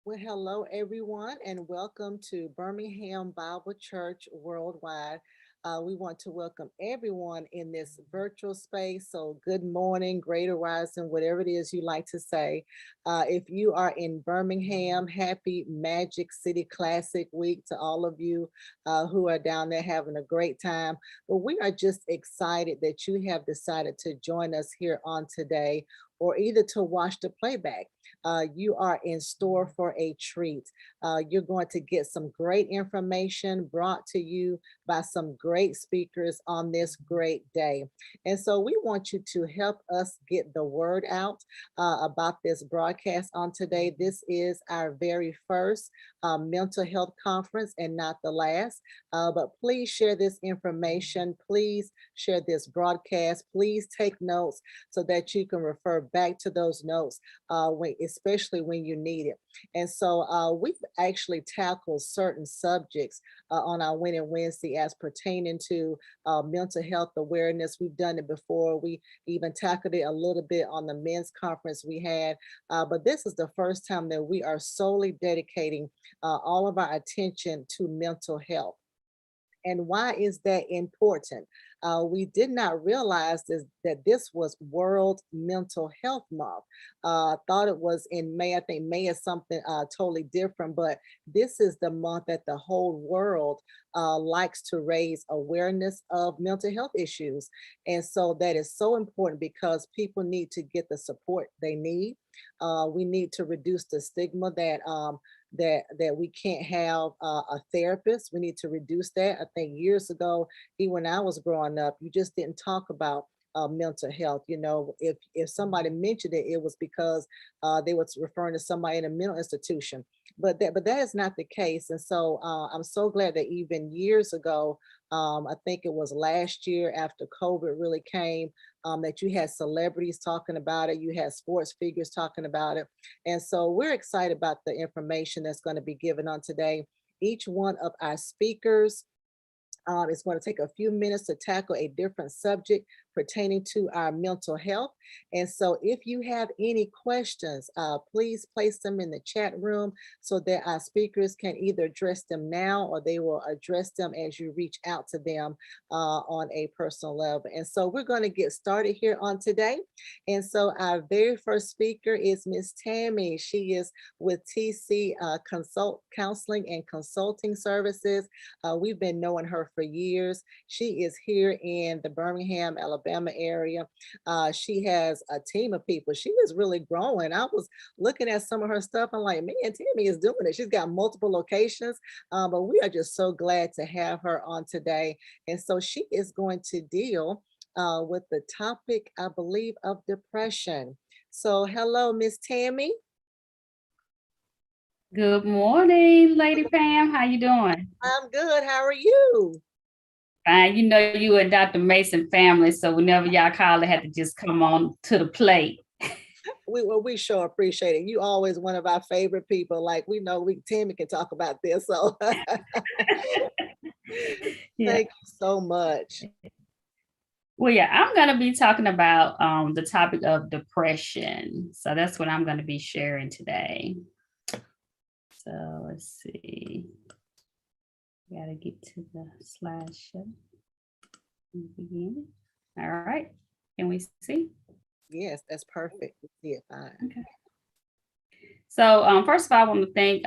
Well, hello, everyone, and welcome to Birmingham Bible Church Worldwide. We want to welcome everyone in this virtual space. So, good morning, greater rising, whatever it is you like to say. If you are in Birmingham, happy Magic City Classic Week to all of you who are down there having a great time. But we are just excited that you have decided to join us here on today, or either to watch the playback. You are in store for a treat. You're going to get some great information brought to you by some great speakers on this great day. And so we want you to help us get the word out about this broadcast on today. This is our very first mental health conference and not the last. But please share this information. Please share this broadcast. Please take notes so that you can refer back to those notes, especially when you need it. And so we've actually tackled certain subjects on our Winning Wednesday as pertaining to mental health awareness. We've done it before. We even tackled it a little bit on the men's conference we had. But this is the first time that we are solely dedicating all of our attention to mental health. And why is that important? We did not realize that this was World Mental Health Month. I thought it was in May. I think May is something totally different, but this is the month that the whole world likes to raise awareness of mental health issues. And so that is so important because people need to get the support they need. We need to reduce the stigma that we can't have a therapist. We need to reduce that. I think years ago, even when I was growing up, you just didn't talk about mental health. You know, if somebody mentioned it, it was because they was referring to somebody in a mental institution. But that is not the case. And so I'm so glad that even years ago, I think it was last year after COVID really came, that you had celebrities talking about it, you had sports figures talking about it. And so we're excited about the information that's going to be given on today. Each one of our speakers is going to take a few minutes to tackle a different subject pertaining to our mental health. And so if you have any questions, please place them in the chat room so that our speakers can either address them now or they will address them as you reach out to them on a personal level. And so we're going to get started here on today. And so our very first speaker is Miss Tammy. She is with TC Counseling and Consulting Services. We've been knowing her for years. She is here in the Birmingham, Alabama area. She has a team of people. She is really growing. I was looking at some of her stuff. I'm like, man, Tammy is doing it. She's got multiple locations, but we are just so glad to have her on today. And so she is going to deal with the topic, I believe, of depression. So hello, Miss Tammy. Good morning, Lady Pam. How you doing? I'm good. How are you? Fine. You know you and Dr. Mason family, so whenever y'all call, they had to just come on to the plate. We sure appreciate it. You always one of our favorite people. Like we know Tammy can talk about this. So Yeah. thank you so much. Well, yeah, I'm going to be talking about the topic of depression. So that's what I'm going to be sharing today. So let's see. Got to get to the slideshow. Begin. All right. Can we see? Yes, that's perfect. We see it fine. Okay. So first of all, I want to thank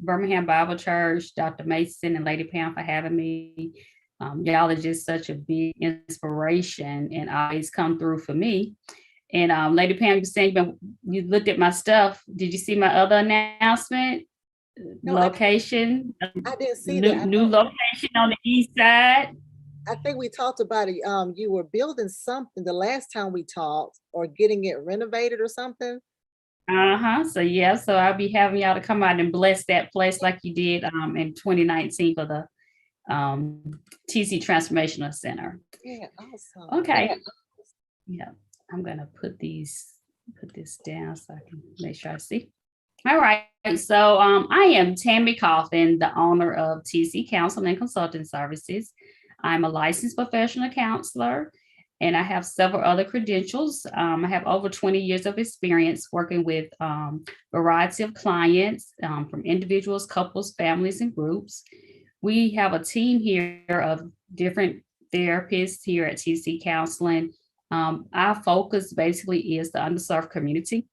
Birmingham Bible Church, Dr. Mason and Lady Pam for having me. Y'all are just such a big inspiration and always come through for me. And Lady Pam, you saying you looked at my stuff. Did you see my other announcement? No, Location. I didn't see that. New location on the east side. I think we talked about it. You were building something the last time we talked, or getting it renovated or something. So yeah, so I'll be having y'all to come out and bless that place like you did in 2019 for the TC Transformational Center. Yeah, awesome. Okay. Yeah, I'm gonna put this down so I can make sure I see. All right. So I am Tammy Coffin, the owner of TC Counseling and Consulting Services. I'm a licensed professional counselor, and I have several other credentials. I have over 20 years of experience working with a variety of clients from individuals, couples, families, and groups. We have a team here of different therapists here at TC Counseling. Our focus basically is the underserved community,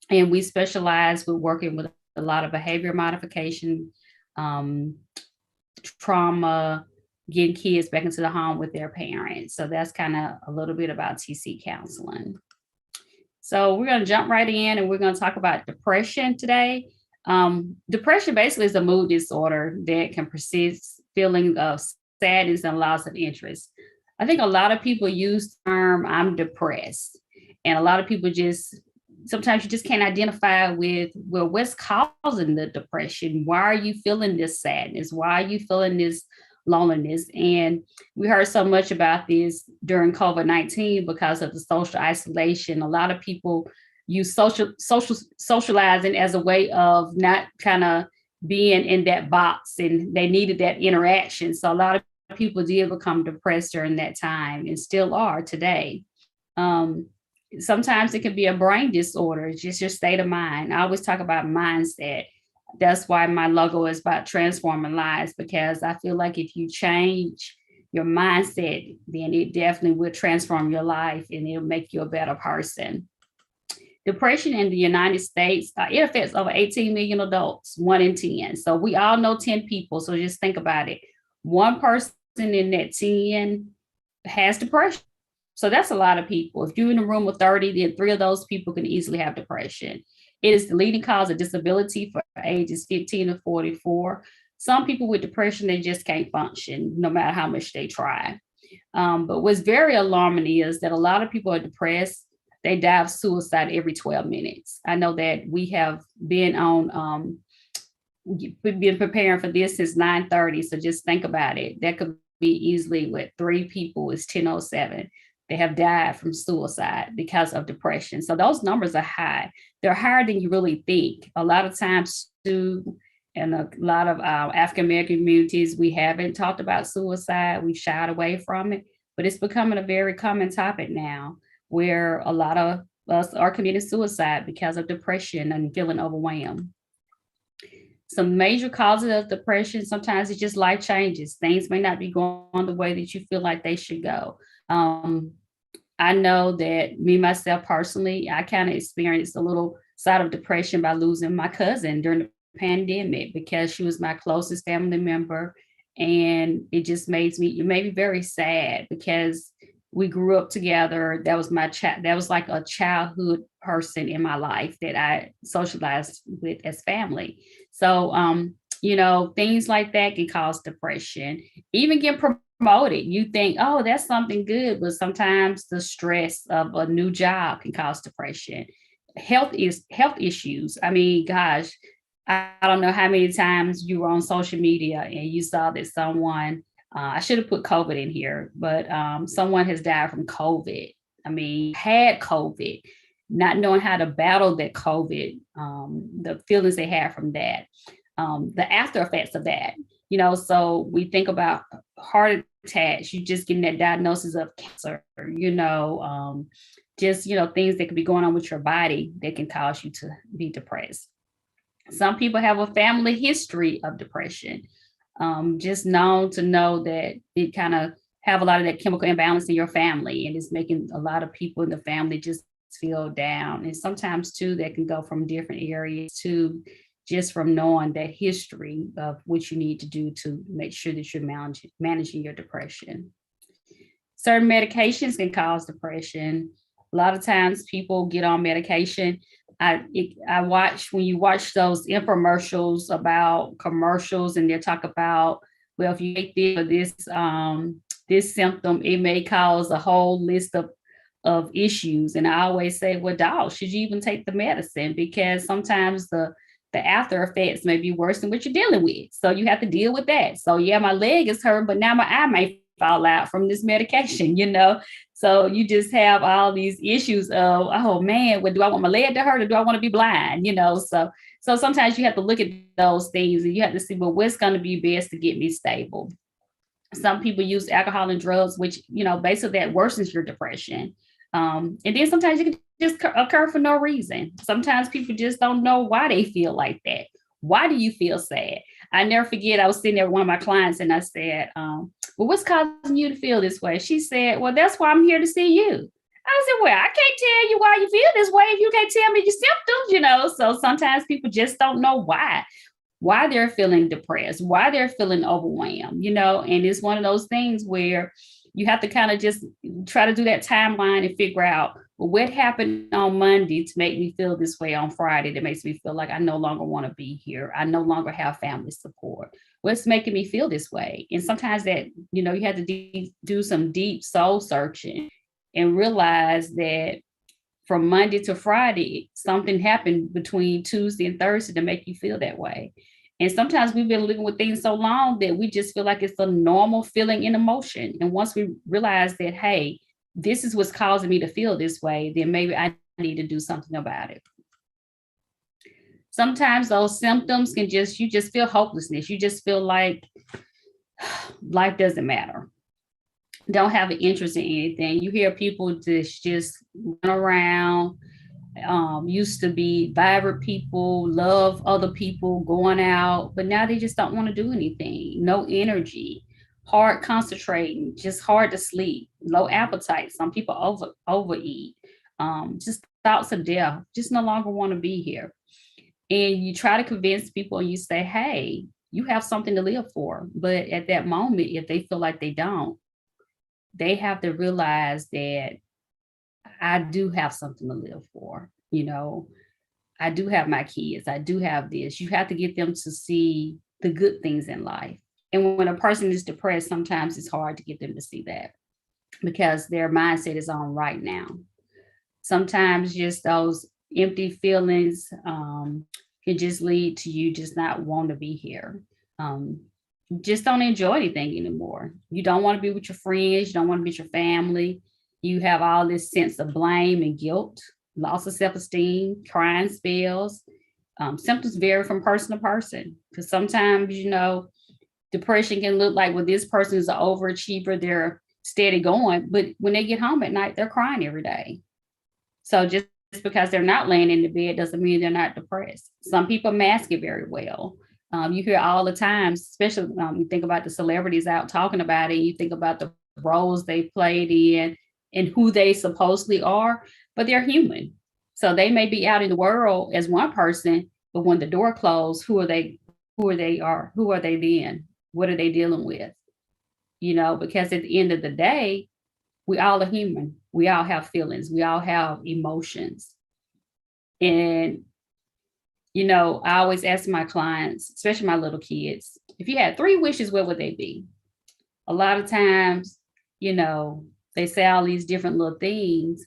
and we specialize with working with a lot of behavior modification, trauma, getting kids back into the home with their parents. So that's kind of a little bit about TC Counseling. So we're going to jump right in and we're going to talk about depression today. Depression basically is a mood disorder that can persist feeling of sadness and loss of interest. I think a lot of people use the term I'm depressed, and a lot of people sometimes you just can't identify with, well, what's causing the depression? Why are you feeling this sadness? Why are you feeling this loneliness? And we heard so much about this during COVID-19 because of the social isolation. A lot of people use socializing as a way of not kind of being in that box, and they needed that interaction. So a lot of people did become depressed during that time and still are today. Sometimes it can be a brain disorder. It's just your state of mind. I always talk about mindset. That's why my logo is about transforming lives, because I feel like if you change your mindset, then it definitely will transform your life and it'll make you a better person. Depression in the United States, it affects over 18 million adults, 1 in 10. So we all know 10 people. So just think about it. One person in that 10 has depression. So that's a lot of people. If you're in a room with 30, then 3 of those people can easily have depression. It is the leading cause of disability for ages 15 to 44. Some people with depression, they just can't function no matter how much they try. But what's very alarming is that a lot of people are depressed. They die of suicide every 12 minutes. I know that we have been on, we've been preparing for this since 9:30. So just think about it. That could be easily what 3 people is 10:07. They have died from suicide because of depression. So those numbers are high. They're higher than you really think. A lot of times, too, in a lot of African American communities, we haven't talked about suicide. We've shied away from it, but it's becoming a very common topic now, where a lot of us are committing suicide because of depression and feeling overwhelmed. Some major causes of depression, sometimes it's just life changes. Things may not be going the way that you feel like they should go. Um, I know that me myself personally, I kind of experienced a little side of depression by losing my cousin during the pandemic, because she was my closest family member, and it made me very sad because we grew up together. That was my child. That was like a childhood person in my life that I socialized with as family. So, things like that can cause depression. Even get promoted, you think, oh, that's something good, but sometimes the stress of a new job can cause depression. Health issues. I mean, gosh, I don't know how many times you were on social media and you saw that someone, I should have put COVID in here, but someone has died from COVID. I mean, had COVID, not knowing how to battle that COVID, the feelings they had from that, the after effects of that. So we think about heart attacks, you just getting that diagnosis of cancer, just, things that could be going on with your body that can cause you to be depressed. Some people have a family history of depression, just known to know that it kind of have a lot of that chemical imbalance in your family, and it's making a lot of people in the family just feel down. And sometimes too, that can go from different areas to just from knowing that history of what you need to do to make sure that you're managing your depression. Certain medications can cause depression. A lot of times people get on medication. I watch, when you watch those infomercials about commercials, and they talk about, well, if you take this symptom, it may cause a whole list of issues. And I always say, well, dog, should you even take the medicine? Because sometimes the after effects may be worse than what you're dealing with. So you have to deal with that. So yeah, my leg is hurt, but now my eye may fall out from this medication. So you just have all these issues of, oh man, do I want my leg to hurt, or do I want to be blind? So sometimes you have to look at those things, and you have to see, well, what's going to be best to get me stable. Some people use alcohol and drugs, which, basically that worsens your depression. And then sometimes you can just occur for no reason. Sometimes people just don't know why they feel like that. Why do you feel sad? I never forget, I was sitting there with one of my clients, and I said, well, what's causing you to feel this way? She said, well, that's why I'm here to see you. I said, well, I can't tell you why you feel this way if you can't tell me your symptoms. So sometimes people just don't know why they're feeling depressed, why they're feeling overwhelmed. And it's one of those things where you have to kind of just try to do that timeline and figure out, well, what happened on Monday to make me feel this way on Friday that makes me feel like I no longer want to be here. I no longer have family support. What's making me feel this way? And sometimes that, you have to do some deep soul searching and realize that from Monday to Friday, something happened between Tuesday and Thursday to make you feel that way. And sometimes we've been living with things so long that we just feel like it's a normal feeling and emotion. And once we realize that, hey, this is what's causing me to feel this way, then maybe I need to do something about it. Sometimes those symptoms you just feel hopelessness. You just feel like life doesn't matter. Don't have an interest in anything. You hear people just run around, Used to be vibrant people, love other people, going out, but now they just don't want to do anything. No energy, hard concentrating, just hard to sleep, low appetite. Some people overeat. Just thoughts of death, just no longer want to be here. And you try to convince people and you say, hey, you have something to live for. But at that moment, if they feel like they don't, they have to realize that I do have something to live for. I do have my kids. I do have this. You have to get them to see the good things in life. And when a person is depressed, sometimes it's hard to get them to see that because their mindset is on right now. Sometimes just those empty feelings can just lead to you just not want to be here. Um, just don't enjoy anything anymore. You don't want to be with your friends. You don't want to be with your family. You have all this sense of blame and guilt, loss of self-esteem, crying spells. Symptoms vary from person to person because sometimes, depression can look like, well, this person is an overachiever. They're steady going, but when they get home at night, they're crying every day. So just because they're not laying in the bed doesn't mean they're not depressed. Some people mask it very well. You hear all the time, especially you think about the celebrities out talking about it. You think about the roles they played in and who they supposedly are, but they're human. So they may be out in the world as one person, but when the door closed, who are they? Who are they then? What are they dealing with? Because at the end of the day, we all are human. We all have feelings. We all have emotions. And, I always ask my clients, especially my little kids, if you had 3 wishes, what would they be? A lot of times, they say all these different little things.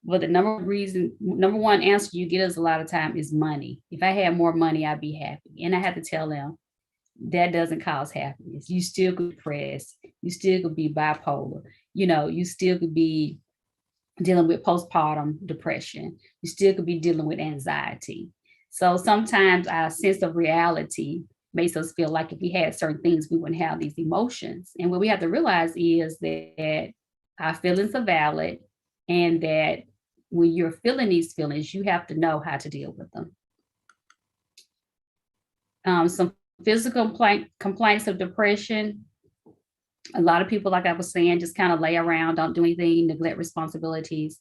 But the number one answer you get is a lot of time is money. If I had more money, I'd be happy. And I have to tell them that doesn't cause happiness. You still could be depressed. You still could be bipolar. You still could be dealing with postpartum depression. You still could be dealing with anxiety. So sometimes our sense of reality makes us feel like if we had certain things, we wouldn't have these emotions. And what we have to realize is that our feelings are valid and that when you're feeling these feelings, you have to know how to deal with them. Some physical complaints of depression. A lot of people, like I was saying, just kind of lay around, don't do anything, neglect responsibilities.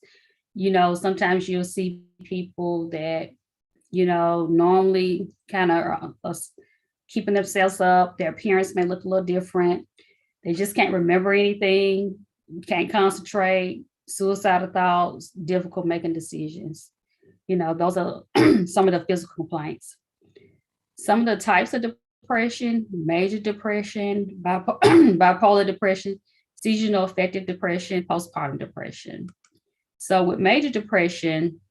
Sometimes you'll see people that, normally kind of keeping themselves up. Their appearance may look a little different. They just can't remember anything, can't concentrate, suicidal thoughts, difficult making decisions. Those are some of the physical complaints. Some of the types of depression, major depression, bipolar depression, seasonal affective depression, postpartum depression. So with major depression,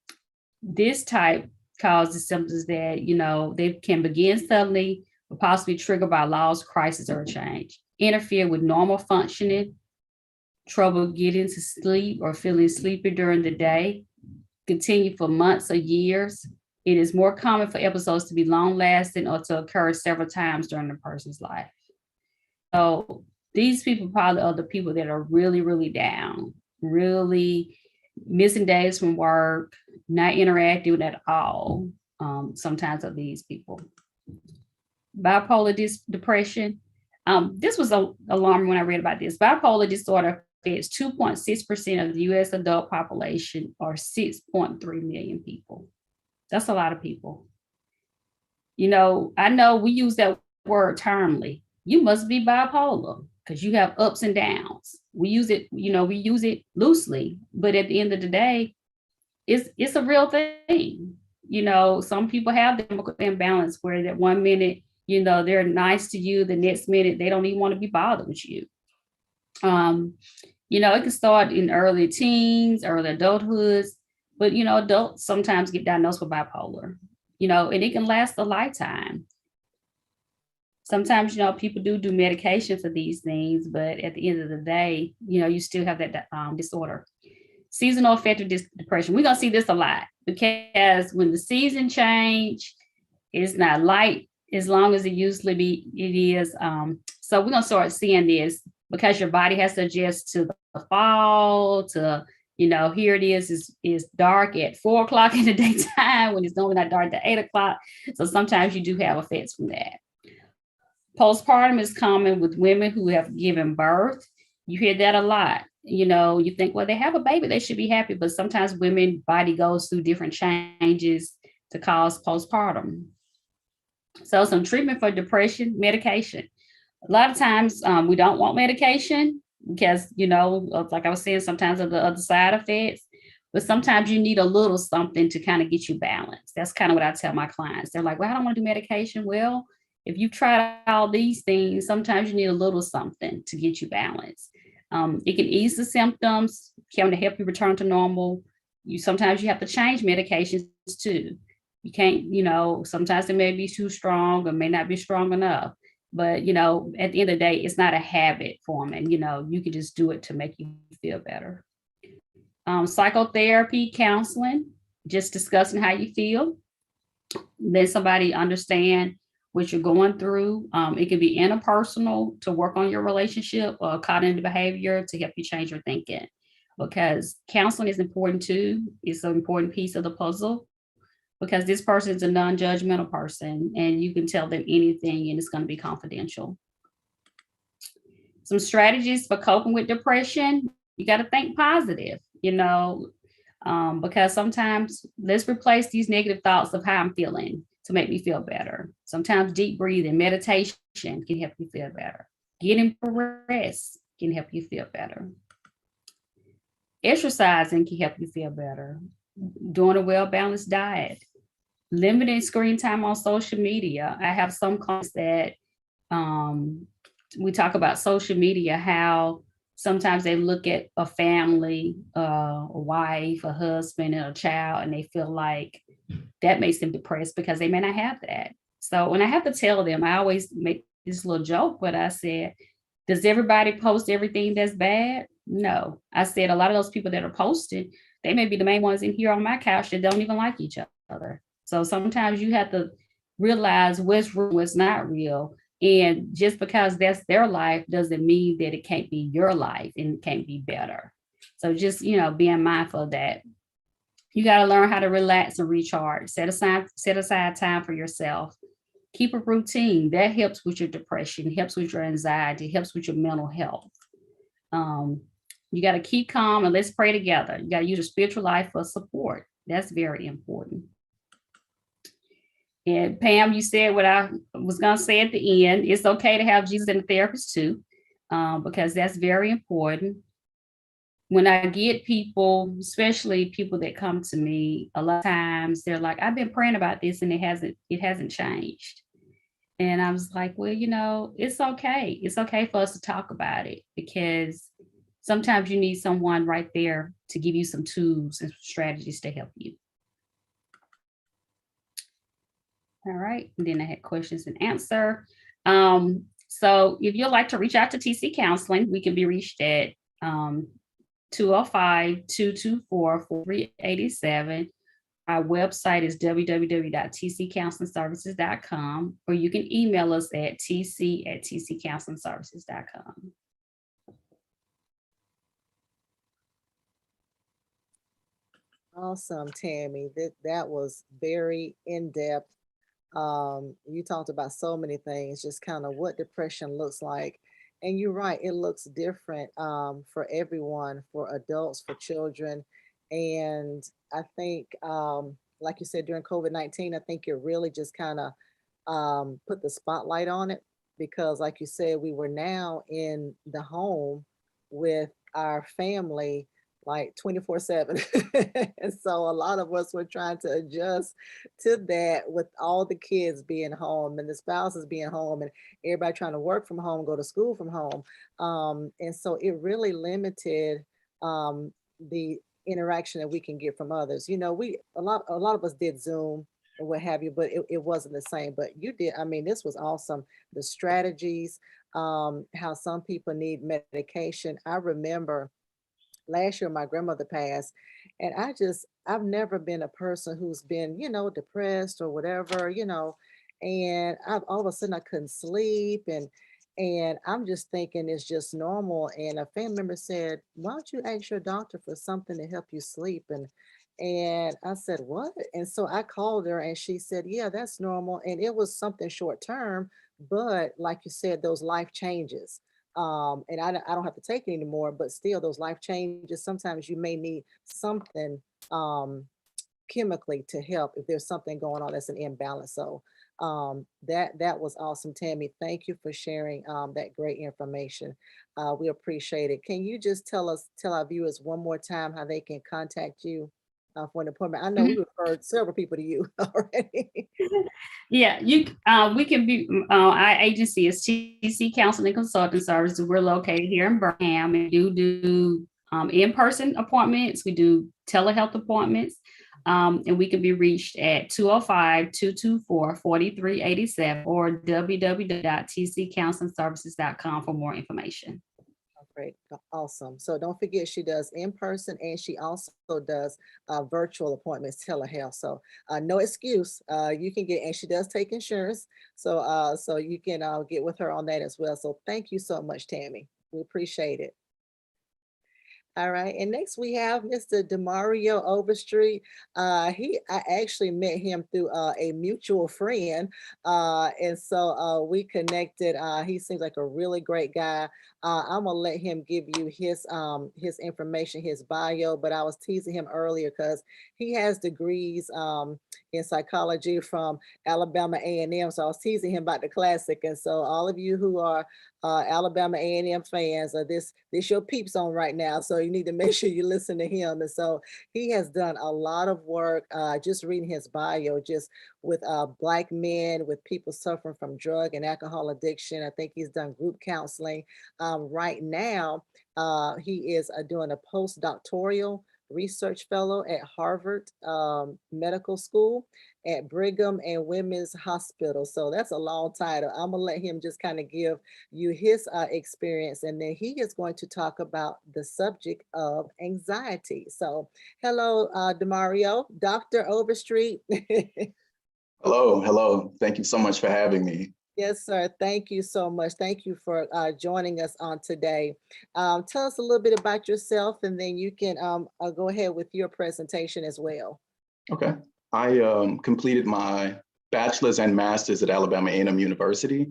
this type causes symptoms that, they can begin suddenly, but possibly triggered by loss, crisis, or change, interfere with normal functioning, trouble getting to sleep or feeling sleepy during the day, continue for months or years. It is more common for episodes to be long lasting or to occur several times during a person's life. So these people probably are the people that are really, really down, really missing days from work, not interacting at all. Sometimes of these people. Bipolar depression. This was alarming when I read about this. Bipolar disorder affects 2.6% of the US adult population, or 6.3 million people. That's a lot of people. I know we use that word termly. You must be bipolar because you have ups and downs. We use it loosely, but at the end of the day, it's a real thing. Some people have the chemical imbalance where that one minute, they're nice to you, the next minute they don't even want to be bothered with you. It can start in early teens, early adulthoods, but adults sometimes get diagnosed with bipolar, and it can last a lifetime. Sometimes, people do medication for these things, but at the end of the day, you still have that disorder. Seasonal affective depression. We're gonna see this a lot because when the season change, it's not light as long as it is. So we're gonna start seeing this because your body has to adjust to the fall, to Here it is dark at 4 o'clock in the daytime when it's normally not dark at 8 o'clock. So sometimes you do have effects from that. Postpartum is common with women who have given birth. You hear that a lot. You think, well, they have a baby, they should be happy, but sometimes women body goes through different changes to cause postpartum. So some treatment for depression, medication. A lot of times we don't want medication because, like I was saying, sometimes of the other side effects, but sometimes you need a little something to kind of get you balanced. That's kind of what I tell my clients. They're like, well, I don't want to do medication. Well, if you've tried all these things, sometimes you need a little something to get you balanced. It can ease the symptoms, can help you return to normal. Sometimes you have to change medications too. You can't, sometimes it may be too strong or may not be strong enough. But, at the end of the day, it's not a habit forming. You can just do it to make you feel better. Psychotherapy counseling, just discussing how you feel. Let somebody understand what you're going through. It can be interpersonal to work on your relationship or cognitive behavior to help you change your thinking. Because counseling is important too. It's an important piece of the puzzle because this person is a non-judgmental person and you can tell them anything and it's going to be confidential. Some strategies for coping with depression. You got to think positive, because sometimes let's replace these negative thoughts of how I'm feeling to make me feel better. Sometimes deep breathing, meditation can help you feel better. Getting rest can help you feel better. Exercising can help you feel better. Doing a well-balanced diet. Limiting screen time on social media. I have some clients that we talk about social media, how sometimes they look at a family, a wife, a husband, and a child, and they feel like that makes them depressed because they may not have that. So when I have to tell them, I always make this little joke, but I said, does everybody post everything that's bad? No. I said a lot of those people that are posted, they may be the main ones in here on my couch that don't even like each other. So sometimes you have to realize what's real, what's not real. And just because that's their life doesn't mean that it can't be your life and it can't be better. So just, being mindful of that. You got to learn how to relax and recharge. Set aside time for yourself. Keep a routine. That helps with your depression, helps with your anxiety, helps with your mental health. You got to keep calm and let's pray together. You got to use your spiritual life for support. That's very important. And Pam, you said what I was going to say at the end. It's okay to have Jesus and a therapist too, because that's very important. When I get people, especially people that come to me, a lot of times they're like, I've been praying about this and it hasn't changed. And I was like, well, it's okay. It's okay for us to talk about it because sometimes you need someone right there to give you some tools and strategies to help you. All right. And then I had questions and answer. So if you'd like to reach out to TC Counseling, we can be reached at 205-224-4387. Our website is www.tccounselingservices.com, or you can email us at tc@tccounselingservices.com. Awesome, Tammy. That was very in-depth. You talked about so many things, just kind of what depression looks like. And you're right, it looks different for everyone, for adults, for children. And I think, like you said, during COVID-19, I think it really just kind of put the spotlight on it because, like you said, we were now in the home with our family like 24/7. And so a lot of us were trying to adjust to that with all the kids being home and the spouses being home and everybody trying to work from home, go to school from home. And so it really limited the interaction that we can get from others. We a lot of us did Zoom or what have you, but it wasn't the same. But you did, I mean, this was awesome. The strategies, how some people need medication. I remember last year my grandmother passed, and I've never been a person who's been depressed or whatever. And all of a sudden I couldn't sleep, And I'm just thinking it's just normal. And a family member said, "Why don't you ask your doctor for something to help you sleep?" And I said, "What?" And so I called her and she said, "Yeah, that's normal." And it was something short term, but like you said, those life changes. And I don't have to take it anymore, but still those life changes, sometimes you may need something um chemically to help if there's something going on that's an imbalance. So that was awesome, Tammy. Thank you for sharing that great information. We appreciate it. Can you just tell our viewers one more time how they can contact you for an appointment? I know we referred several people to you already. Yeah, we can be our agency is TC Counseling Consulting Services. We're located here in Birmingham and do in-person appointments. We do telehealth appointments. And we can be reached at 205-224-4387 or www.tccounselingservices.com for more information. Great. Awesome. So don't forget, she does in person and she also does virtual appointments, telehealth. So no excuse. You can get, and she does take insurance. So you can get with her on that as well. So thank you so much, Tammy. We appreciate it. All right, and next we have Mr. Demario Overstreet. I actually met him through a mutual friend, and so we connected. He seems like a really great guy. I'm gonna let him give you his information, his bio. But I was teasing him earlier because he has degrees in psychology from Alabama A&M. So I was teasing him about the classic, and so all of you who are Alabama A&M fans, this your peeps on right now. So you need to make sure you listen to him. And so he has done a lot of work, just reading his bio, just with Black men, with people suffering from drug and alcohol addiction. I think he's done group counseling. Right now, he is doing a postdoctoral research fellow at Harvard Medical School, at Brigham and Women's Hospital. So that's a long title. I'm gonna let him just kind of give you his experience, and then he is going to talk about the subject of anxiety. So hello, Demario, Dr. Overstreet. Hello, hello. Thank you so much for having me. Yes, sir. Thank you so much. Thank you for joining us on today. Tell us a little bit about yourself, and then you can go ahead with your presentation as well. Okay. I completed my bachelor's and master's at Alabama A&M University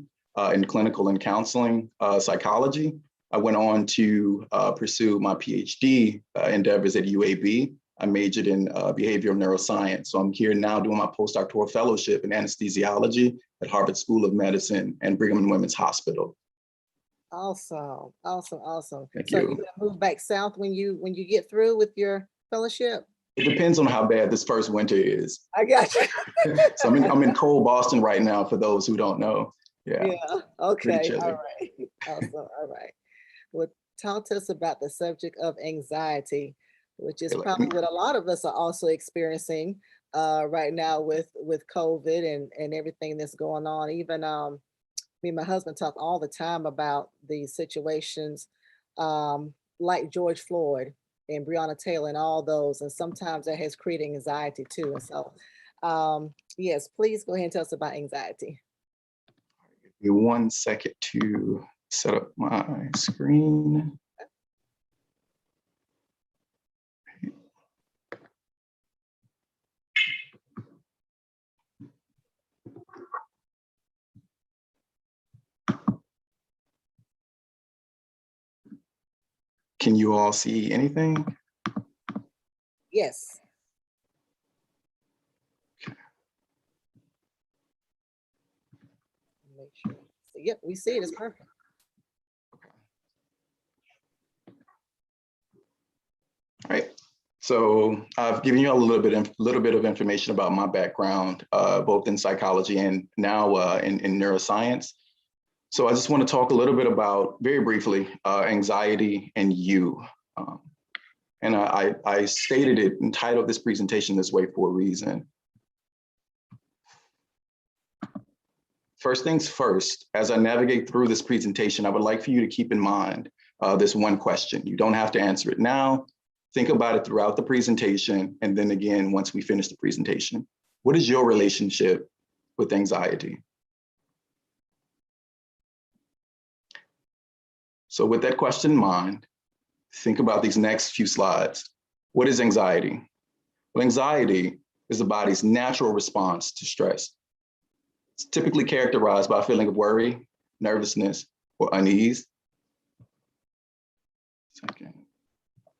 in clinical and counseling psychology. I went on to pursue my PhD endeavors at UAB. I majored in behavioral neuroscience. So I'm here now doing my postdoctoral fellowship in anesthesiology at Harvard School of Medicine and Brigham and Women's Hospital. Awesome, awesome, awesome. Thank So you. you're gonna move back south when you get through with your fellowship? It depends on how bad this first winter is. I got you. So I'm in cold Boston right now, for those who don't know. Yeah. Yeah. Okay. chilly. All right. Awesome. All right. Well, talk to us about the subject of anxiety, which is Okay, probably what a lot of us are also experiencing right now with COVID and everything that's going on. Even me and my husband talk all the time about these situations, like George Floyd and Breonna Taylor and all those, and sometimes that has created anxiety too. And so, yes, please go ahead and tell us about anxiety. Give me 1 second to set up my screen. Can you all see anything? Yes. Make sure. So, yep, we see it. It's perfect. All right. So I've given you a little bit of information about my background, both in psychology and now in neuroscience. So I just want to talk a little bit about, very briefly, anxiety and you. And I stated it, entitled this presentation this way for a reason. First things first, as I navigate through this presentation, I would like for you to keep in mind this one question. You don't have to answer it now. Think about it throughout the presentation, and then again, once we finish the presentation. What is your relationship with anxiety? So with that question in mind, think about these next few slides. What is anxiety? Well, anxiety is the body's natural response to stress. It's typically characterized by a feeling of worry, nervousness, or unease.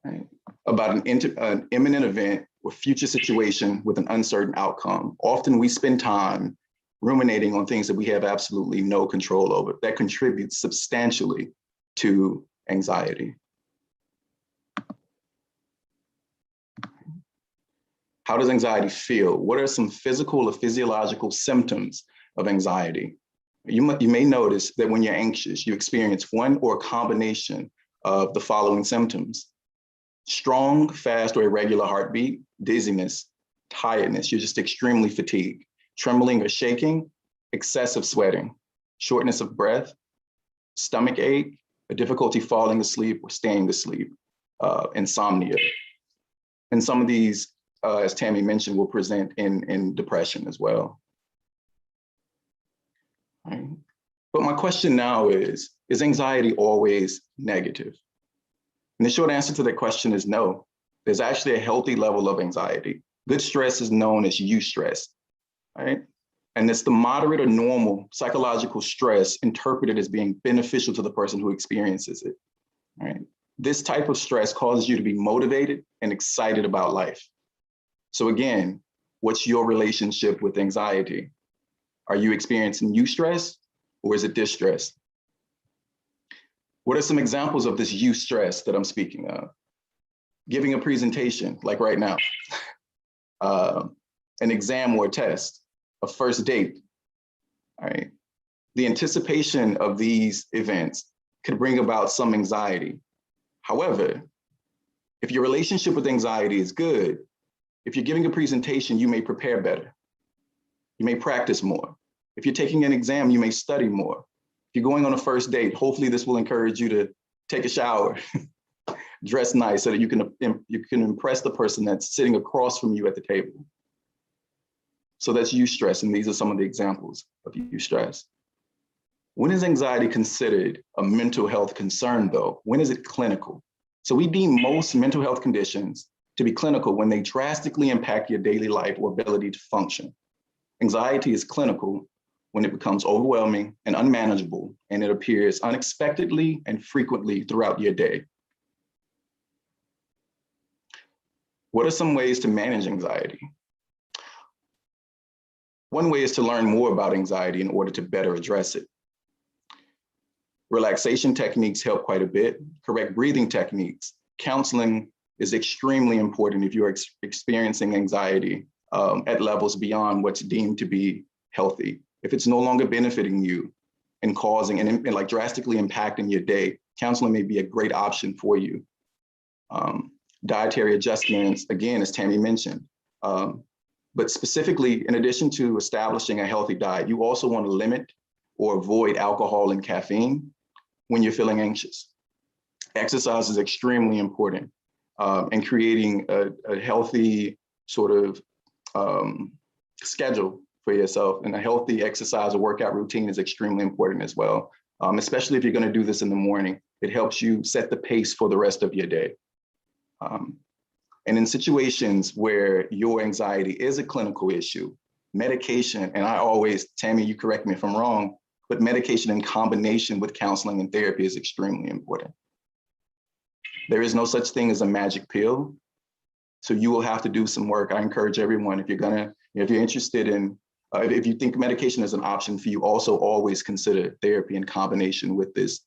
Right? About an imminent event or future situation with an uncertain outcome. Often we spend time ruminating on things that we have absolutely no control over. That contributes substantially to anxiety. How does anxiety feel? What are some physical or physiological symptoms of anxiety? You may notice that when you're anxious, you experience one or a combination of the following symptoms: strong, fast, or irregular heartbeat, dizziness, tiredness, you're just extremely fatigued, trembling or shaking, excessive sweating, shortness of breath, stomach ache, a difficulty falling asleep or staying asleep, insomnia. And some of these, as Tammy mentioned, will present in depression as well. Right? But my question now is anxiety always negative? And the short answer to that question is no. There's actually a healthy level of anxiety. Good stress is known as eustress, right? And it's the moderate or normal psychological stress interpreted as being beneficial to the person who experiences it, right? This type of stress causes you to be motivated and excited about life. So again, what's your relationship with anxiety? Are you experiencing eustress or is it distress? What are some examples of this eustress that I'm speaking of? Giving a presentation, like right now, an exam or a test, a first date, all right? The anticipation of these events could bring about some anxiety. However, if your relationship with anxiety is good, if you're giving a presentation, you may prepare better. You may practice more. If you're taking an exam, you may study more. If you're going on a first date, hopefully this will encourage you to take a shower, dress nice so that you can impress the person that's sitting across from you at the table. So that's eustress, and these are some of the examples of eustress. When is anxiety considered a mental health concern though? When is it clinical? So we deem most mental health conditions to be clinical when they drastically impact your daily life or ability to function. Anxiety is clinical when it becomes overwhelming and unmanageable, and it appears unexpectedly and frequently throughout your day. What are some ways to manage anxiety? One way is to learn more about anxiety in order to better address it. Relaxation techniques help quite a bit. Correct breathing techniques. Counseling is extremely important if you're experiencing anxiety at levels beyond what's deemed to be healthy. If it's no longer benefiting you and causing and like drastically impacting your day, counseling may be a great option for you. Dietary adjustments, again, as Tammy mentioned, but specifically, in addition to establishing a healthy diet, you also want to limit or avoid alcohol and caffeine when you're feeling anxious. Exercise is extremely important, and creating a healthy sort of schedule for yourself, and a healthy exercise or workout routine is extremely important as well, especially if you're going to do this in the morning. It helps you set the pace for the rest of your day. And in situations where your anxiety is a clinical issue, medication, and I always, Tammy, you correct me if I'm wrong, but medication in combination with counseling and therapy is extremely important. There is no such thing as a magic pill. So you will have to do some work. I encourage everyone, if you're interested in, if you think medication is an option for you, also always consider therapy in combination with this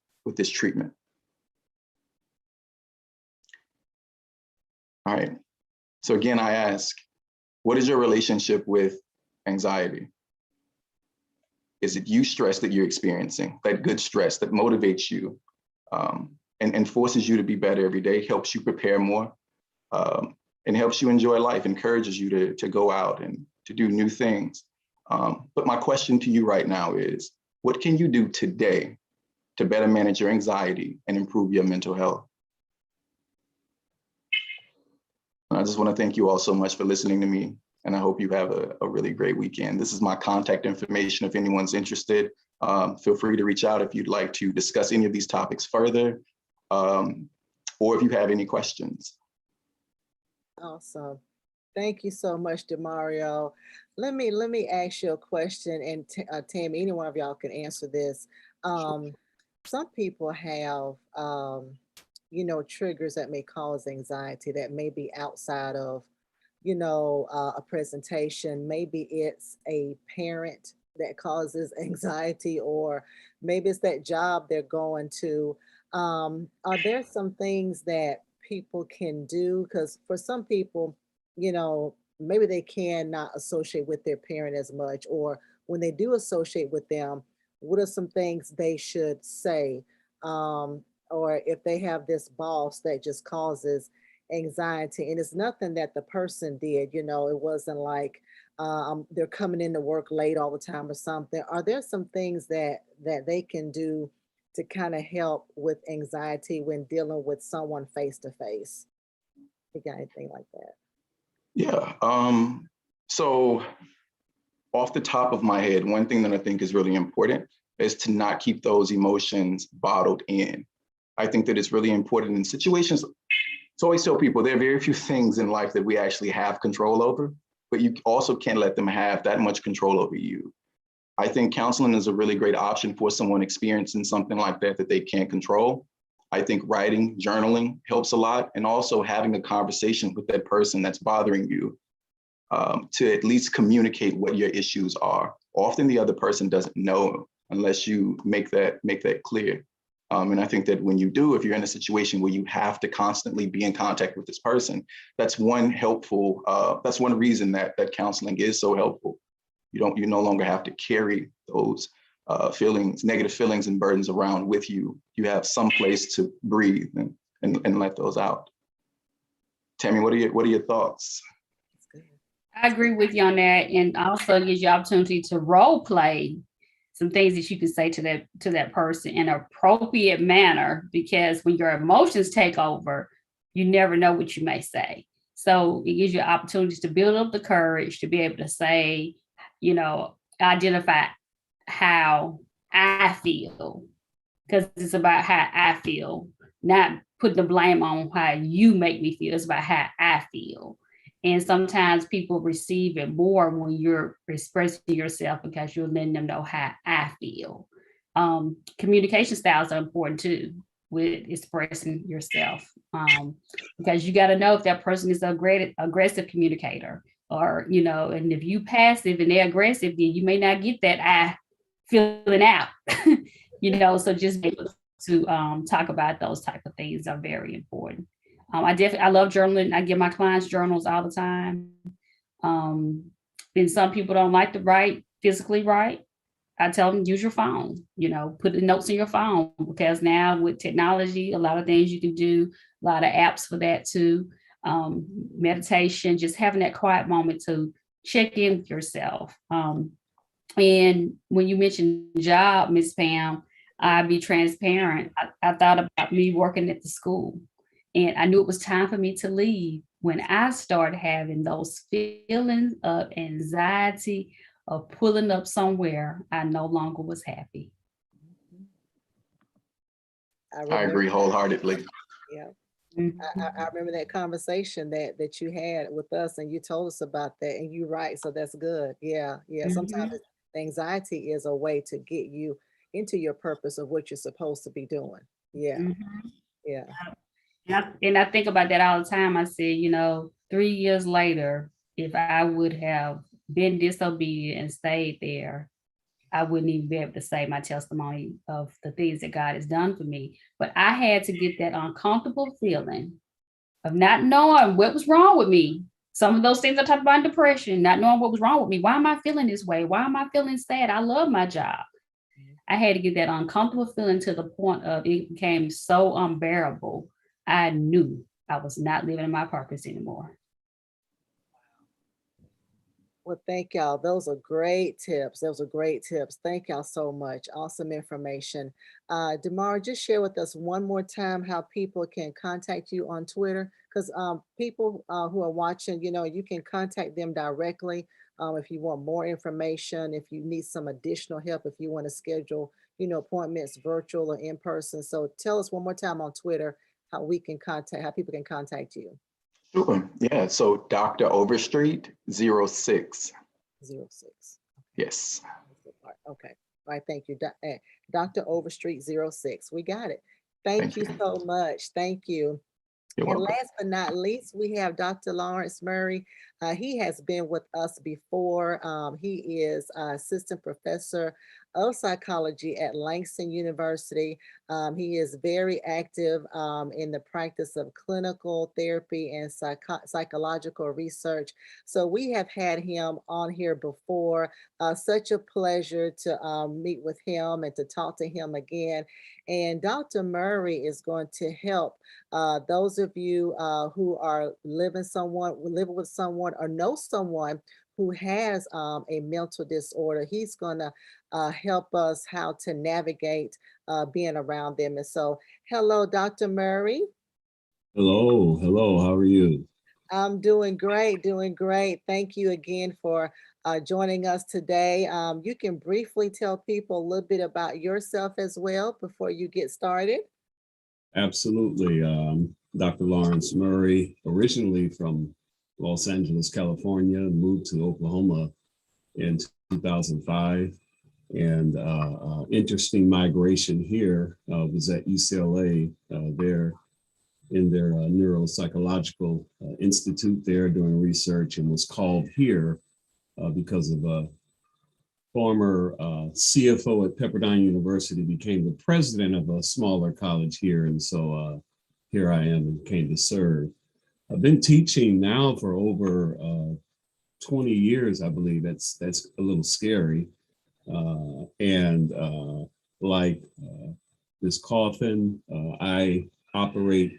treatment. All right. So again, I ask, what is your relationship with anxiety? Is it eustress that you're experiencing, that good stress that motivates you and forces you to be better every day, helps you prepare more, and helps you enjoy life, encourages you to go out and to do new things? But my question to you right now is, what can you do today to better manage your anxiety and improve your mental health? I just want to thank you all so much for listening to me, and I hope you have a really great weekend. This is my contact information if anyone's interested. Feel free to reach out if you'd like to discuss any of these topics further, or if you have any questions. Awesome. Thank you so much, Demario. Let me ask you a question, and Tammy, any one of y'all can answer this. Some people have, triggers that may cause anxiety that may be outside of, a presentation. Maybe it's a parent that causes anxiety, or maybe it's that job they're going to. Are there some things that people can do? Because for some people, maybe they cannot associate with their parent as much, or when they do associate with them, what are some things they should say? Or if they have this boss that just causes anxiety, and it's nothing that the person did, it wasn't like they're coming into work late all the time or something. Are there some things that they can do to kind of help with anxiety when dealing with someone face to face? You got anything like that? Yeah. So off the top of my head, one thing that I think is really important is to not keep those emotions bottled in. I think that it's really important in situations. So I always tell people there are very few things in life that we actually have control over, but you also can't let them have that much control over you. I think counseling is a really great option for someone experiencing something like that they can't control. I think writing, journaling helps a lot, and also having a conversation with that person that's bothering you to at least communicate what your issues are. Often the other person doesn't know unless you make that clear. And I think that when you do, if you're in a situation where you have to constantly be in contact with this person, that's one reason that counseling is so helpful. You no longer have to carry those negative feelings and burdens around with you. You have some place to breathe and let those out. Tammy, what are your thoughts? I agree with you on that, and also gives you opportunity to role play some things that you can say to that person in an appropriate manner, because when your emotions take over, you never know what you may say. So it gives you opportunities to build up the courage to be able to say, identify how I feel, because it's about how I feel, not putting the blame on how you make me feel. It's about how I feel. And sometimes people receive it more when you're expressing yourself, because you're letting them know how I feel. Communication styles are important too with expressing yourself, because you got to know if that person is a great aggressive communicator, or, and if you passive and they're aggressive, then you may not get that I feeling out, so just be able to talk about those type of things are very important. I love journaling. I give my clients journals all the time. And some people don't like to physically write. I tell them, use your phone, put the notes in your phone, because now with technology, a lot of things you can do, a lot of apps for that too. Meditation, just having that quiet moment to check in with yourself. And when you mentioned job, Ms. Pam, I'll be transparent. I thought about me working at the school, and I knew it was time for me to leave when I started having those feelings of anxiety of pulling up somewhere I no longer was happy. I agree wholeheartedly. Yeah. Mm-hmm. I remember that conversation that you had with us, and you told us about that, and you're right. So that's good. Yeah. Mm-hmm. Sometimes anxiety is a way to get you into your purpose of what you're supposed to be doing. Yeah. Mm-hmm. Yeah. And I think about that all the time. I said, 3 years later, if I would have been disobedient and stayed there, I wouldn't even be able to say my testimony of the things that God has done for me. But I had to get that uncomfortable feeling of not knowing what was wrong with me. Some of those things I talked about in depression, not knowing what was wrong with me. Why am I feeling this way? Why am I feeling sad? I love my job. I had to get that uncomfortable feeling to the point of it became so unbearable. I knew I was not living in my purpose anymore. Well, thank y'all. Those are great tips. Those are great tips. Thank y'all so much. Awesome information. Demario, just share with us one more time how people can contact you on Twitter. Because people who are watching, you can contact them directly if you want more information, if you need some additional help, if you want to schedule, appointments virtual or in person. So tell us one more time on Twitter how people can contact you. Sure. Yeah. So Dr. Overstreet 06. 06. Yes. Okay. All right. Thank you. Dr. Overstreet 06. We got it. Thank Thank you you. so much. Thank you. You're And welcome. last but not least, we have Dr. Lawrence Murray. He has been with us before. He is assistant professor of psychology at Langston University. He is very active in the practice of clinical therapy and psychological research. So we have had him on here before. Such a pleasure to meet with him and to talk to him again. And Dr. Murray is going to help those of you who are living with someone or know someone who has a mental disorder. He's going to help us how to navigate being around them. And so, hello, Dr. Murray. Hello, how are you? I'm doing great, doing great. Thank you again for joining us today. You can briefly tell people a little bit about yourself as well before you get started. Absolutely. Dr. Lawrence Murray, originally from Los Angeles, California, moved to Oklahoma in 2005. And interesting migration here was at UCLA there in their neuropsychological institute there doing research, and was called here because of a former CFO at Pepperdine University became the president of a smaller college here. And so here I am and came to serve. I've been teaching now for over 20 years, I believe. That's a little scary. Like Ms. Coffin, I operate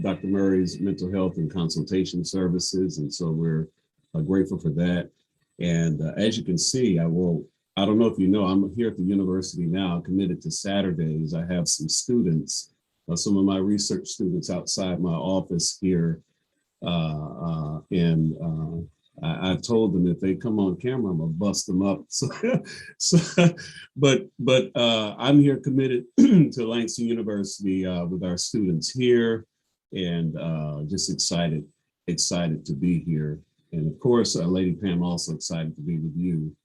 Dr. Murray's mental health and consultation services. And so we're grateful for that. And as you can see, I don't know if you know, I'm here at the university now, committed to Saturdays. I have some students, some of my research students outside my office here. I've told them if they come on camera, I'm gonna bust them up. But I'm here committed to Langston University with our students here, and just excited to be here. And of course, Lady Pam, also excited to be with you.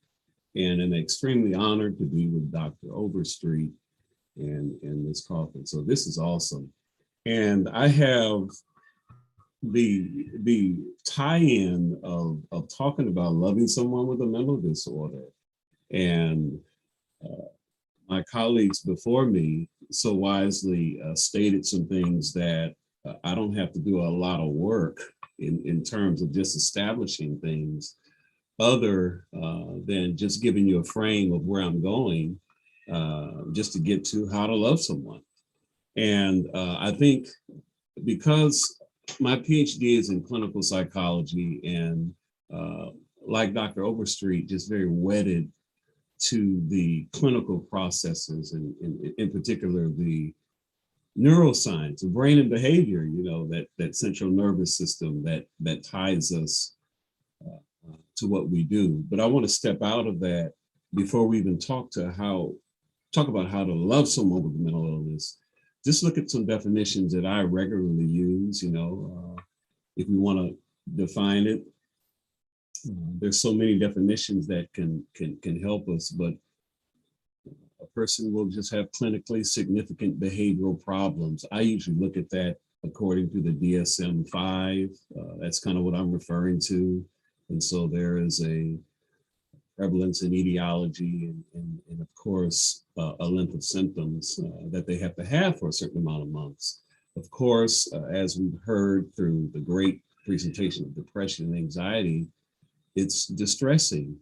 And I'm extremely honored to be with Dr. Overstreet and Ms. Coffin. So this is awesome. And I have the tie-in of talking about loving someone with a mental disorder. And my colleagues before me so wisely stated some things that I don't have to do a lot of work in terms of just establishing things other than just giving you a frame of where I'm going just to get to how to love someone. And I think because my PhD is in clinical psychology, and like Dr. Overstreet, just very wedded to the clinical processes, and in particular the neuroscience of brain and behavior, that central nervous system that ties us to what we do. But I want to step out of that before we even talk about how to love someone with a mental illness. Just look at some definitions that I regularly use. If we want to define it, there's so many definitions that can help us, but a person will just have clinically significant behavioral problems. I usually look at that according to the DSM-5. That's kind of what I'm referring to. And so there is a prevalence in etiology and of course, a length of symptoms that they have to have for a certain amount of months. Of course, as we've heard through the great presentation of depression and anxiety, it's distressing,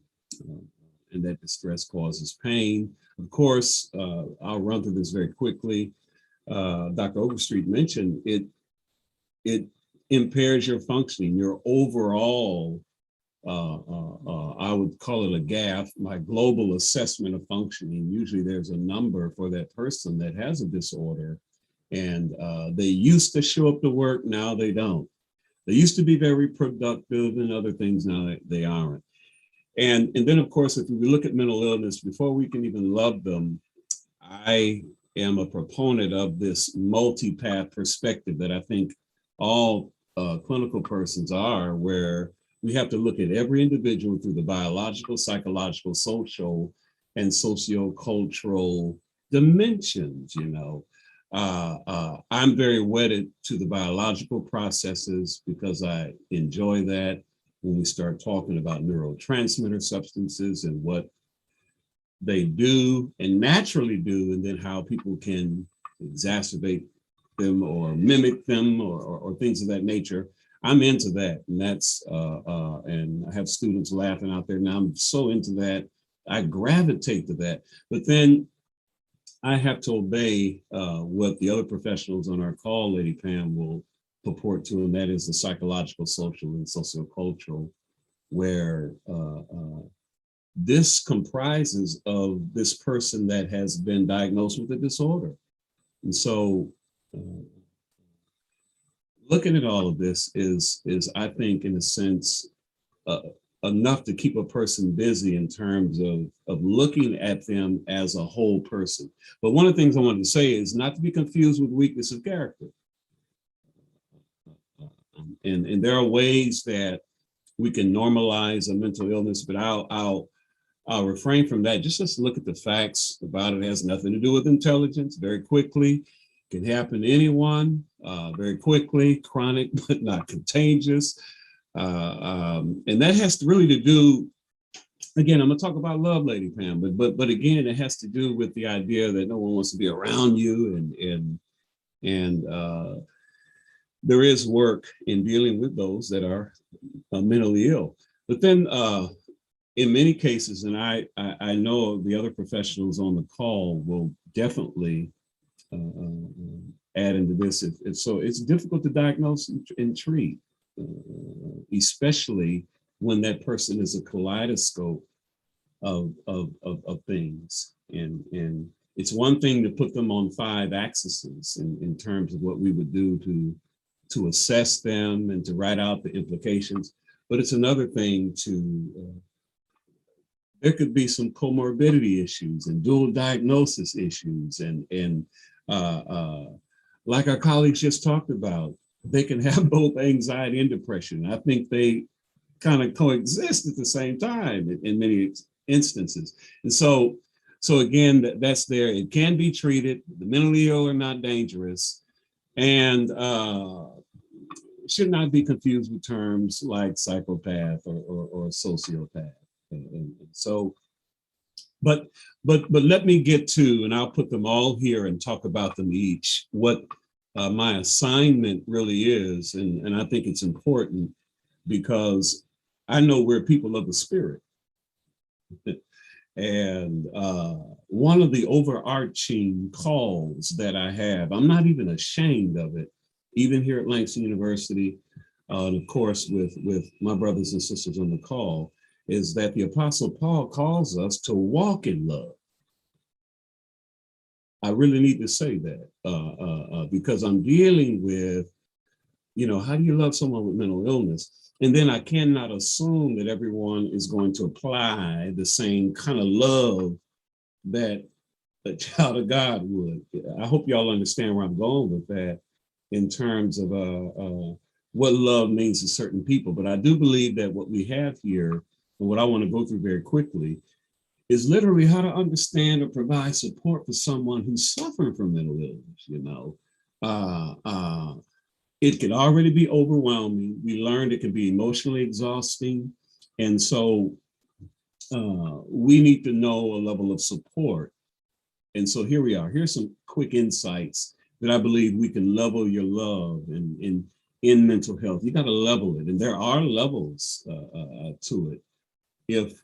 and that distress causes pain. Of course, I'll run through this very quickly. Dr. Overstreet mentioned it impairs your functioning, your overall I would call it a GAF, my global assessment of functioning. Usually there's a number for that person that has a disorder, and they used to show up to work, now they don't. They used to be very productive and other things, now they aren't. And then, of course, if we look at mental illness, before we can even love them, I am a proponent of this multi-path perspective that I think all clinical persons are, where we have to look at every individual through the biological, psychological, social, and sociocultural dimensions, you know. I'm very wedded to the biological processes because I enjoy that. When we start talking about neurotransmitter substances and what they do and naturally do, and then how people can exacerbate them or mimic them or things of that nature. I'm into that, and that's and I have students laughing out there now. I'm so into that. I gravitate to that, but then I have to obey what the other professionals on our call, Lady Pam, will purport to, and that is the psychological, social, and sociocultural, where this comprises of this person that has been diagnosed with a disorder. And so looking at all of this is I think, in a sense, enough to keep a person busy in terms of looking at them as a whole person. But one of the things I wanted to say is not to be confused with weakness of character. And there are ways that we can normalize a mental illness, but I'll refrain from that. Just let's look at the facts about it. It has nothing to do with intelligence. Very quickly, can happen to anyone. Very quickly, chronic but not contagious. And that has to really to do, again, I'm gonna talk about love, Lady Pam, but again, it has to do with the idea that no one wants to be around you, and there is work in dealing with those that are mentally ill. But then in many cases, and I know the other professionals on the call will definitely add into this. So it's difficult to diagnose and treat, especially when that person is a kaleidoscope of things. And it's one thing to put them on 5 axes in terms of what we would do to assess them and to write out the implications. But it's another thing to, there could be some comorbidity issues and dual diagnosis issues. And like our colleagues just talked about, they can have both anxiety and depression. I think they kind of coexist at the same time in many instances. And so again, that's there. It can be treated. The mentally ill are not dangerous, and should not be confused with terms like psychopath or sociopath. And so, but let me get to, and I'll put them all here and talk about them each, what my assignment really is. And I think it's important because I know we're people of the spirit. And one of the overarching calls that I have, I'm not even ashamed of it, even here at Langston University, and of course with my brothers and sisters on the call, is that the Apostle Paul calls us to walk in love. I really need to say that because I'm dealing with, how do you love someone with mental illness? And then I cannot assume that everyone is going to apply the same kind of love that a child of God would. I hope y'all understand where I'm going with that in terms of what love means to certain people. But I do believe that what we have here, and what I want to go through very quickly, is literally how to understand or provide support for someone who's suffering from mental illness. It can already be overwhelming. We learned it can be emotionally exhausting. And so we need to know a level of support. And so here we are. Here's some quick insights that I believe we can level your love in mental health. You got to level it. And there are levels to it. If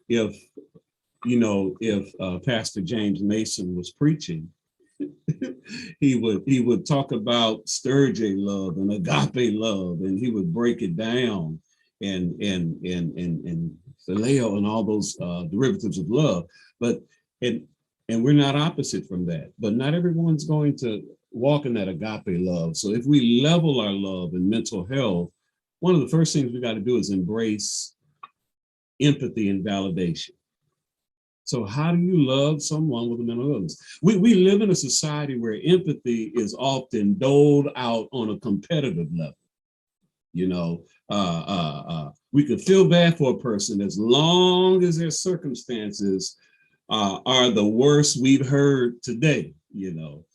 Pastor James Mason was preaching, he would talk about Sturge love and agape love, and he would break it down and phileo and all those derivatives of love. But and we're not opposite from that. But not everyone's going to walk in that agape love. So if we level our love and mental health, one of the first things we got to do is embrace empathy and validation. So how do you love someone with a mental illness? We live in a society where empathy is often doled out on a competitive level. You know, we could feel bad for a person as long as their circumstances are the worst we've heard today. You know,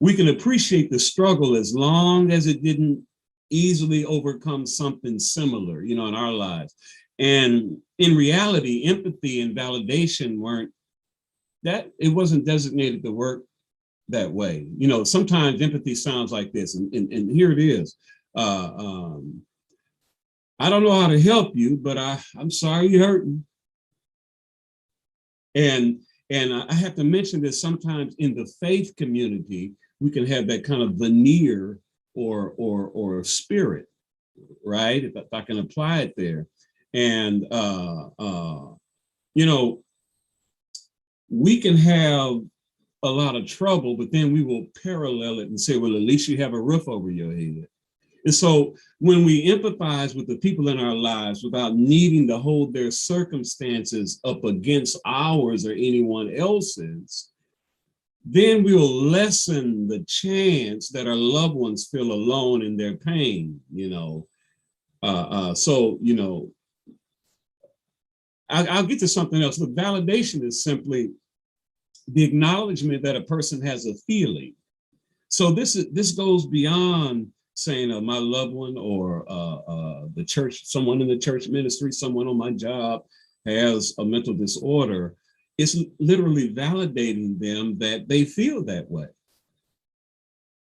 we can appreciate the struggle as long as it didn't easily overcome something similar, you know, in our lives. And in reality, empathy and validation it wasn't designated to work that way. You know, sometimes empathy sounds like this, and here it is. I don't know how to help you, but I'm sorry you're hurting. And I have to mention that sometimes in the faith community, we can have that kind of veneer or spirit, right? If I can apply it there. And, you know, we can have a lot of trouble, but then we will parallel it and say, well, at least you have a roof over your head. And so when we empathize with the people in our lives without needing to hold their circumstances up against ours or anyone else's, then we will lessen the chance that our loved ones feel alone in their pain, you know. So, you know, I'll get to something else. Look, validation is simply the acknowledgement that a person has a feeling. So this goes beyond saying my loved one or the church, someone in the church ministry, someone on my job has a mental disorder. It's literally validating them that they feel that way.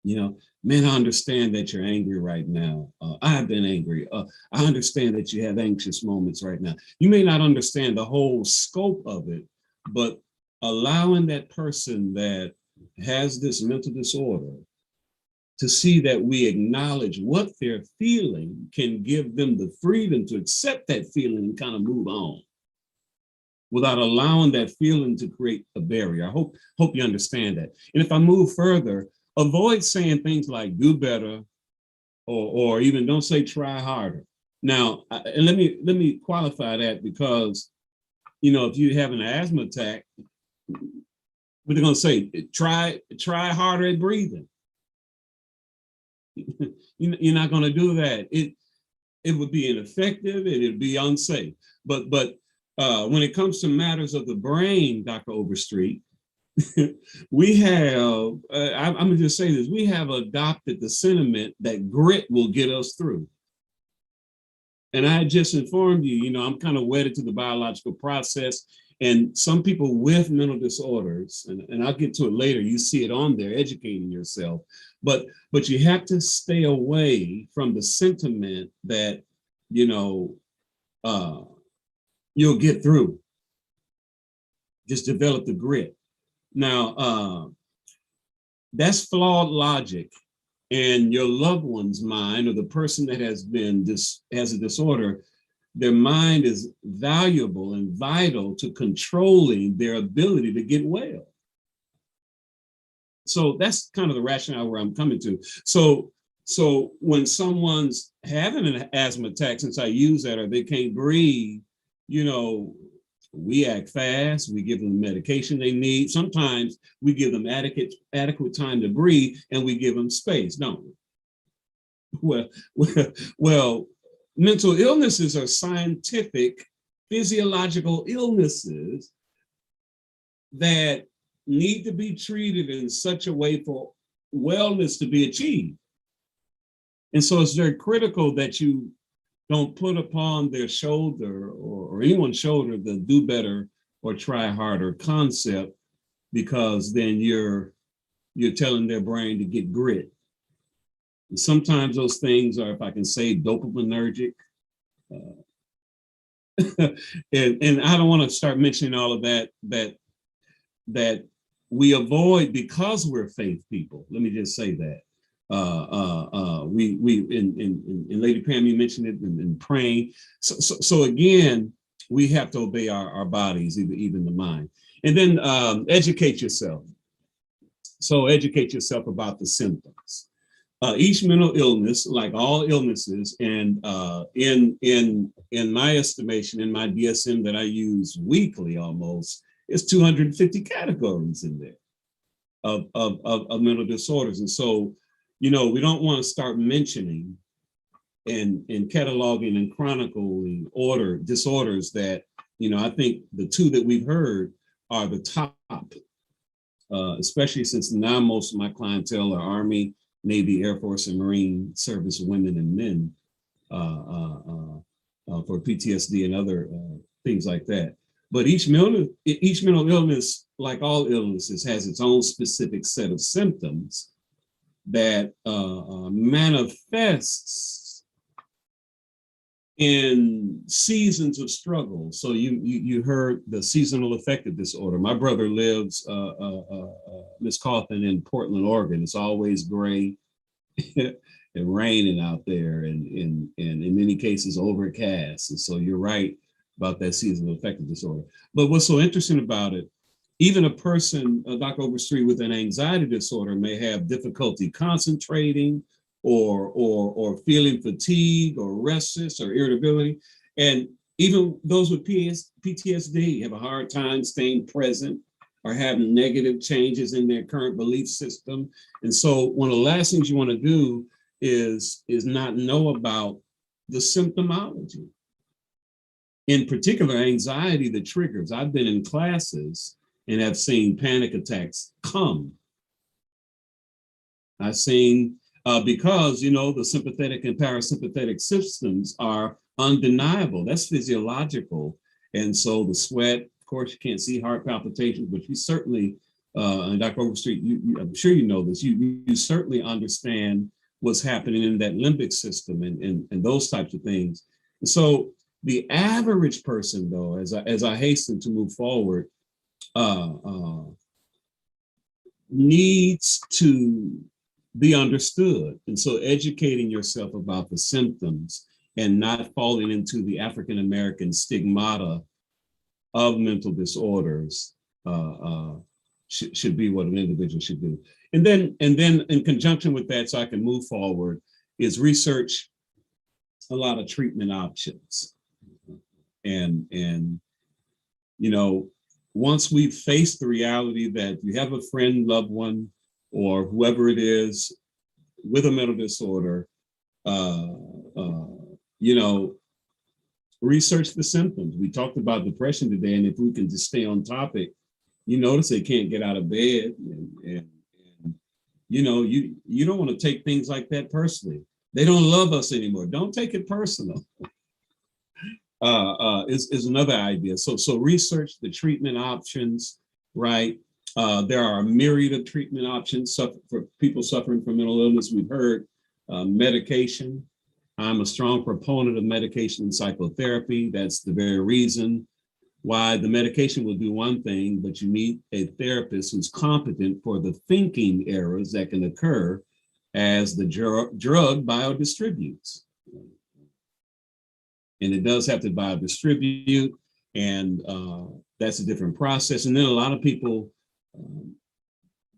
You know, man, I understand that you're angry right now. I've been angry. I understand that you have anxious moments right now. You may not understand the whole scope of it, but allowing that person that has this mental disorder to see that we acknowledge what they're feeling can give them the freedom to accept that feeling and kind of move on without allowing that feeling to create a barrier. I hope you understand that. And if I move further, avoid saying things like do better or even don't say try harder. Now, and let me qualify that because, you know, if you have an asthma attack, what they're going to say, try harder at breathing. You're not going to do that. It would be ineffective. It would be unsafe. But when it comes to matters of the brain, Dr. Overstreet, we have, I'm going to just say this, we have adopted the sentiment that grit will get us through. And I just informed you, you know, I'm kind of wedded to the biological process. And some people with mental disorders, and I'll get to it later, you see it on there, educating yourself. But you have to stay away from the sentiment that, you know, you'll get through. Just develop the grit. Now, that's flawed logic. And your loved one's mind, or the person that has a disorder, their mind is valuable and vital to controlling their ability to get well. So that's kind of the rationale where I'm coming to. So when someone's having an asthma attack, since I use that, or they can't breathe, you know, we act fast, we give them the medication they need. Sometimes we give them adequate time to breathe, and we give them space, don't we? Well, mental illnesses are scientific, physiological illnesses that need to be treated in such a way for wellness to be achieved. And so it's very critical that you don't put upon their shoulder or anyone's shoulder the do better or try harder concept, because then you're telling their brain to get grit. And sometimes those things are, if I can say, dopaminergic. And I don't want to start mentioning all of that we avoid because we're faith people. Let me just say that. In Lady Pam, you mentioned it in praying. So again, we have to obey our bodies, even the mind. And then educate yourself. So educate yourself about the symptoms. Each mental illness, like all illnesses, and in my estimation, in my DSM that I use weekly almost, is 250 categories in there of mental disorders. And so, we don't want to start mentioning and cataloging and chronicling disorders that, I think the two that we've heard are the top, especially since now most of my clientele are Army, Navy, Air Force, and Marine service women and men for PTSD and other things like that. But each mental illness, like all illnesses, has its own specific set of symptoms that manifests in seasons of struggle. So you heard the seasonal affective disorder. My brother lives, Miss Coffin, in Portland, Oregon. It's always gray and raining out there, and in many cases overcast. And so you're right about that seasonal affective disorder. But what's so interesting about it, even a person, Dr. Overstreet, with an anxiety disorder may have difficulty concentrating or feeling fatigue or restless or irritability. And even those with PTSD have a hard time staying present or having negative changes in their current belief system. And so one of the last things you want to do is not know about the symptomology. In particular, anxiety, the triggers. I've been in classes and have seen panic attacks come. I've seen, because, the sympathetic and parasympathetic systems are undeniable. That's physiological. And so the sweat, of course, you can't see heart palpitations, but you certainly, and Dr. Overstreet, I'm sure you know this, you certainly understand what's happening in that limbic system and those types of things. And so the average person, though, as I hasten to move forward, needs to be understood. And so educating yourself about the symptoms and not falling into the African-American stigmata of mental disorders should be what an individual should do. And then in conjunction with that, so I can move forward, is research a lot of treatment options. And once we face the reality that you have a friend, loved one, or whoever it is with a mental disorder, research the symptoms. We talked about depression today, and if we can just stay on topic, you notice they can't get out of bed, and you don't want to take things like that personally. They don't love us anymore. Don't take it personal. Is another idea. So research the treatment options, right? There are a myriad of treatment options for people suffering from mental illness. We've heard medication. I'm a strong proponent of medication and psychotherapy. That's the very reason why the medication will do one thing, but you need a therapist who's competent for the thinking errors that can occur as the drug biodistributes. And it does have to biodistribute, and that's a different process. And then a lot of people,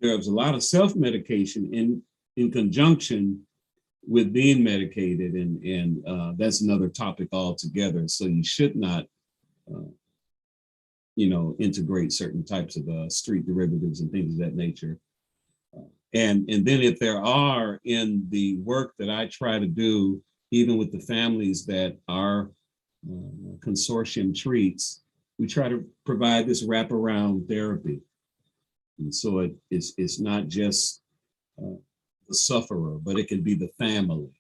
there's a lot of self-medication in conjunction with being medicated, and that's another topic altogether. So you should not, integrate certain types of street derivatives and things of that nature. And then if there are, in the work that I try to do, even with the families that our consortium treats, we try to provide this wraparound therapy. And so it's not just the sufferer, but it can be the family.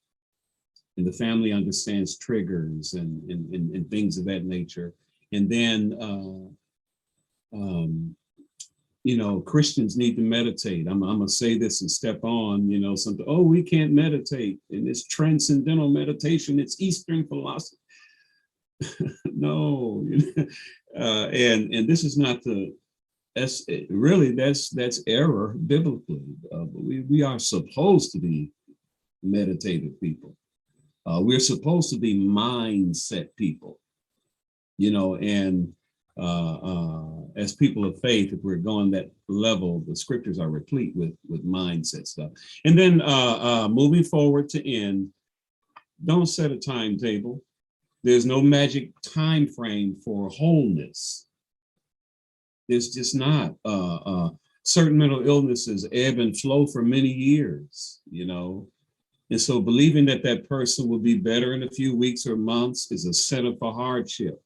And the family understands triggers and things of that nature. And then, Christians need to meditate. I'm going to say this and step on, something, we can't meditate. And it's transcendental meditation. It's Eastern philosophy. No. And this is not that's error biblically. But we are supposed to be meditative people. We're supposed to be mindset people, you know, and as people of faith, if we're going that level, the scriptures are replete with mindset stuff. And then moving forward to end, don't set a timetable. There's no magic time frame for wholeness. There's just not. Certain mental illnesses ebb and flow for many years, you know. And so believing that that person will be better in a few weeks or months is a setup for hardship.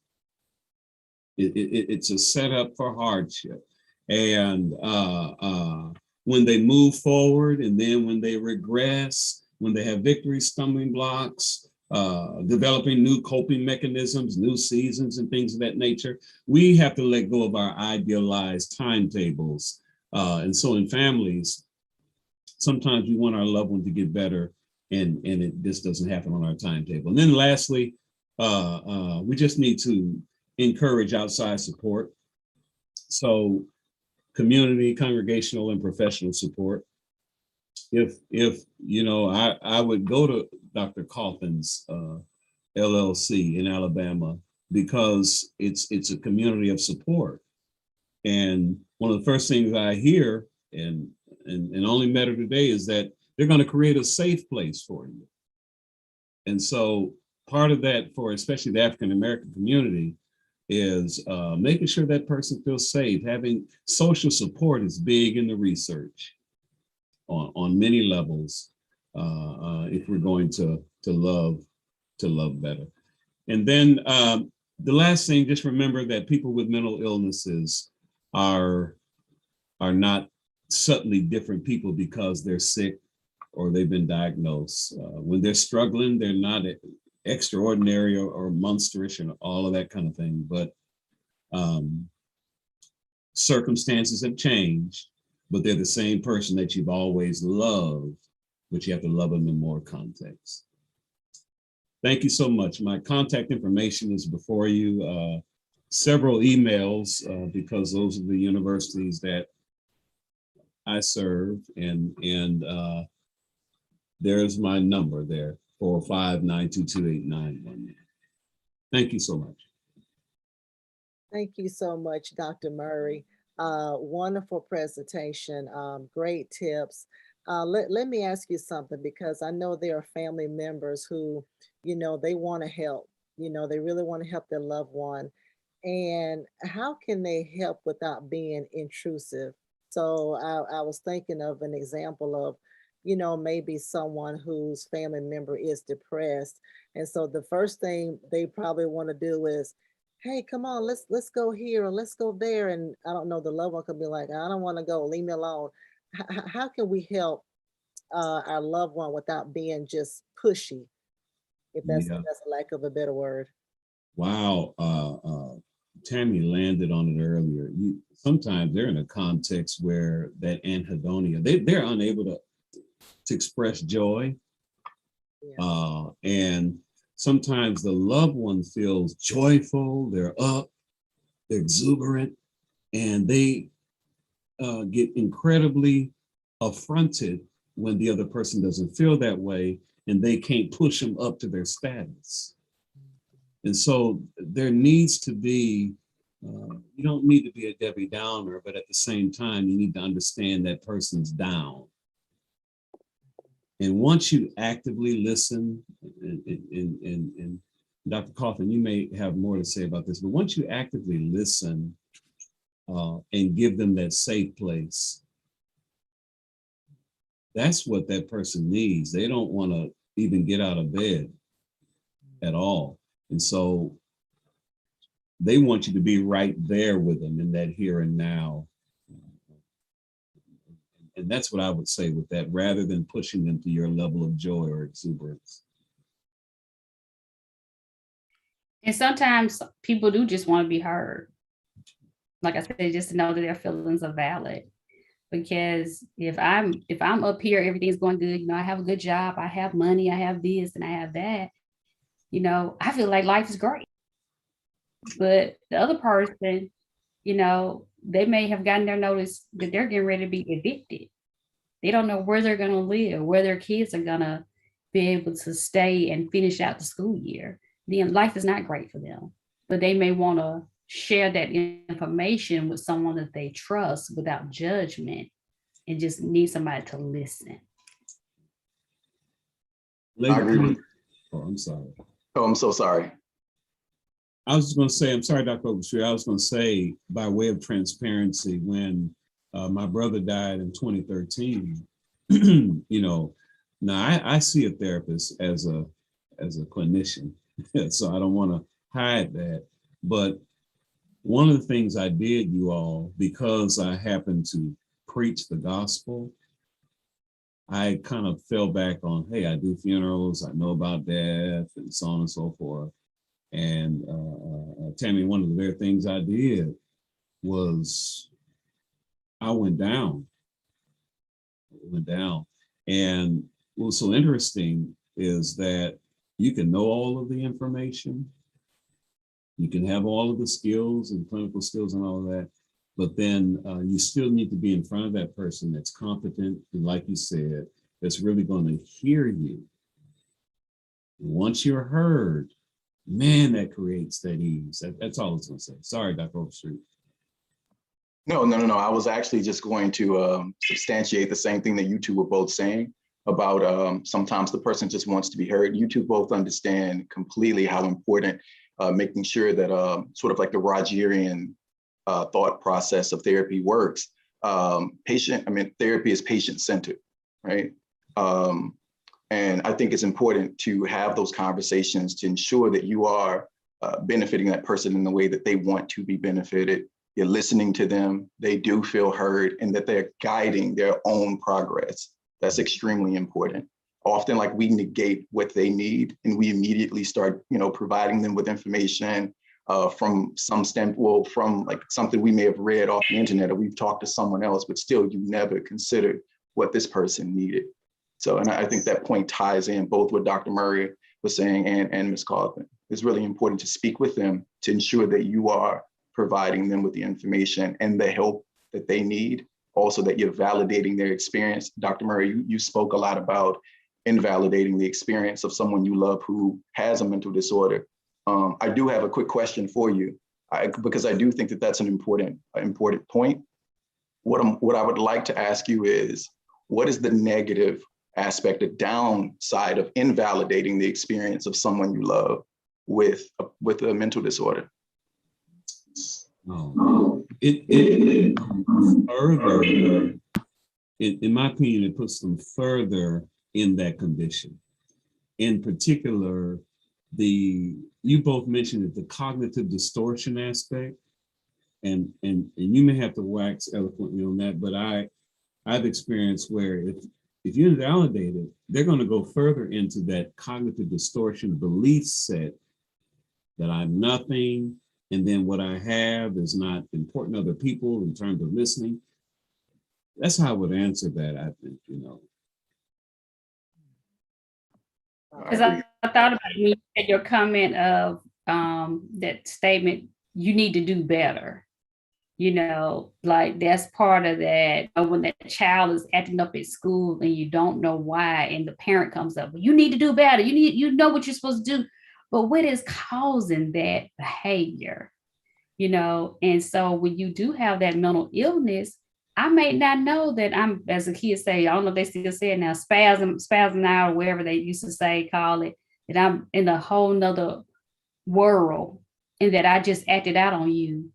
It's a setup for hardship. And when they move forward and then when they regress, when they have victory stumbling blocks, developing new coping mechanisms, new seasons and things of that nature, we have to let go of our idealized timetables. And so in families, sometimes we want our loved one to get better, and this doesn't happen on our timetable. And then lastly, we just need to encourage outside support. So community, congregational, and professional support. If you know, I would go to Dr. Coffin's LLC in Alabama because it's a community of support. And one of the first things I hear, and only met her today, is that they're going to create a safe place for you. And so part of that for especially the African American community is making sure that person feels safe. Having social support is big in the research on many levels if we're going to love better. And then the last thing, just remember that people with mental illnesses are not subtly different people because they're sick or they've been diagnosed. When they're struggling, they're not extraordinary or monsterish and all of that kind of thing, but circumstances have changed, but they're the same person that you've always loved, but you have to love them in more context. Thank you so much. My contact information is before you. Several emails because those are the universities that I serve, and there's my number there, 405-922-8911. Thank you so much. Thank you so much, Dr. Murray. Wonderful presentation, great tips. Let me ask you something, because I know there are family members who, you know, they want to help, you know, they really want to help their loved one. And how can they help without being intrusive? So I was thinking of an example of, you know, maybe someone whose family member is depressed. And so the first thing they probably want to do is, hey, come on, let's go here or let's go there. And I don't know, the loved one could be like, I don't want to go, leave me alone. How can we help our loved one without being just pushy, if that's Yeah. a lack of a better word? Wow. Tammy landed on it earlier. Sometimes they're in a context where that anhedonia, they're unable to express joy. Yeah. And sometimes the loved one feels joyful, they're up, they're exuberant, and they get incredibly affronted when the other person doesn't feel that way, and they can't push them up to their status. And so there needs to be, you don't need to be a Debbie Downer, but at the same time, you need to understand that person's down. And once you actively listen, and Dr. Coffin, you may have more to say about this, but once you actively listen and give them that safe place, that's what that person needs. They don't want to even get out of bed at all. And so they want you to be right there with them in that here and now. And that's what I would say with that, rather than pushing them to your level of joy or exuberance. And sometimes people do just want to be heard. Like I said, just to know that their feelings are valid. Because if I'm up here, everything's going good, you know, I have a good job, I have money, I have this and I have that, you know, I feel like life is great. But the other person, you know, they may have gotten their notice that they're getting ready to be evicted. They don't know where they're going to live, where their kids are going to, be able to stay and finish out the school year. Then life is not great for them, but they may want to share that information with someone that they trust without judgment and just need somebody to listen. I agree with. Oh, I'm sorry. Oh, I'm so sorry. I was going to say, I'm sorry, Dr. Overstreet. I was going to say, by way of transparency, when my brother died in 2013, you know, now I see a therapist as a clinician, so I don't want to hide that. But one of the things I did, you all, because I happened to preach the gospel, I kind of fell back on, hey, I do funerals, I know about death, and so on and so forth. And Tammy, one of the very things I did was I went down. And what was so interesting is that you can know all of the information, you can have all of the skills and clinical skills and all of that, but then you still need to be in front of that person that's competent, and like you said, that's really going to hear you. Once you're heard, man, that creates that ease. That's all I was going to say. Sorry, Dr. Overstreet. No. I was actually just going to substantiate the same thing that you two were both saying about sometimes the person just wants to be heard. You two both understand completely how important making sure that sort of like the Rogerian thought process of therapy works. Therapy is patient-centered, right? And I think it's important to have those conversations to ensure that you are benefiting that person in the way that they want to be benefited. You're listening to them, they do feel heard, and that they're guiding their own progress. That's extremely important. Often, like, we negate what they need and we immediately start, providing them with information from from like something we may have read off the internet, or we've talked to someone else, but still you never considered what this person needed. So, and I think that point ties in both what Dr. Murray was saying and Ms. Kaufman. It's really important to speak with them to ensure that you are providing them with the information and the help that they need. Also, that you're validating their experience. Dr. Murray, you spoke a lot about invalidating the experience of someone you love who has a mental disorder. I do have a quick question for you, because I do think that that's an important point. What I would like to ask you is, what is the negative aspect, the downside of invalidating the experience of someone you love with a mental disorder? It further, in my opinion, it puts them further in that condition. In particular, you both mentioned it, the cognitive distortion aspect, and you may have to wax eloquently on that, but I've experienced where if you invalidate it, they're going to go further into that cognitive distortion belief set that I'm nothing, and then what I have is not important to other people in terms of listening. That's how I would answer that, I think, Because I thought about you said your comment of that statement, you need to do better. Like that's part of that. When that child is acting up at school and you don't know why, and the parent comes up, well, you need to do better. You know what you're supposed to do, but what is causing that behavior? And so when you do have that mental illness, I may not know that I'm, as a kid say, I don't know if they still say it now, spasm out, or wherever they used to say, call it, that I'm in a whole nother world and that I just acted out on you.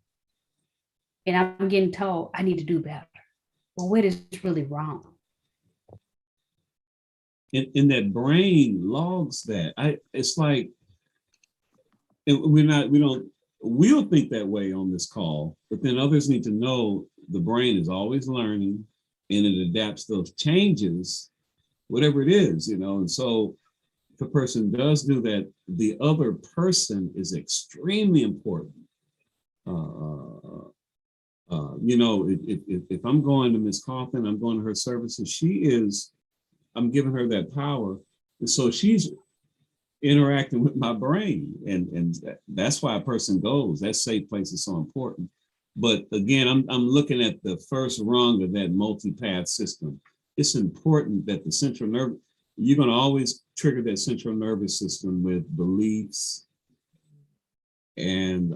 And I'm getting told I need to do better. But what is really wrong? And that brain logs that. It's like, we'll think that way on this call, but then others need to know the brain is always learning and it adapts those changes, whatever it is, and so if a person does do that, the other person is extremely important. If I'm going to Ms. Kaufman, I'm going to her services, I'm giving her that power. And so she's interacting with my brain. And that's why a person goes. That safe place is so important. But again, I'm looking at the first rung of that multi-path system. It's important that the central nerve, you're going to always trigger that central nervous system with beliefs, and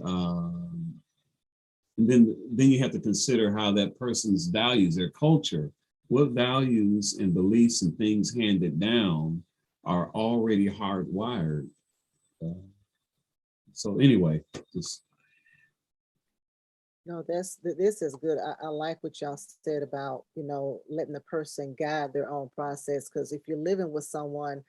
then you have to consider how that person's values, their culture, what values and beliefs and things handed down are already hardwired. So anyway, just. No, this is good. I like what y'all said about, letting the person guide their own process. Because if you're living with someone,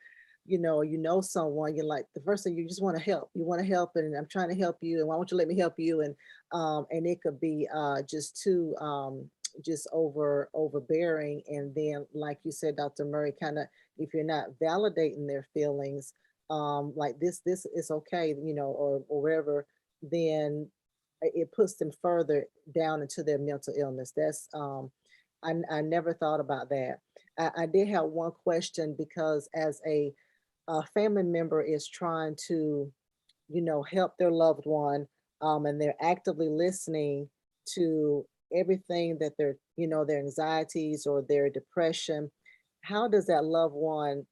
someone, you're like, the first thing you just want to help. You want to help, and I'm trying to help you, and why won't you let me help you? And it could be just too just overbearing. And then, like you said, Dr. Murray, kind of, if you're not validating their feelings, like this is okay, or wherever, then it puts them further down into their mental illness. That's I never thought about that. I did have one question, because as a family member is trying to, help their loved one, and they're actively listening to everything that their anxieties or their depression, how does that loved one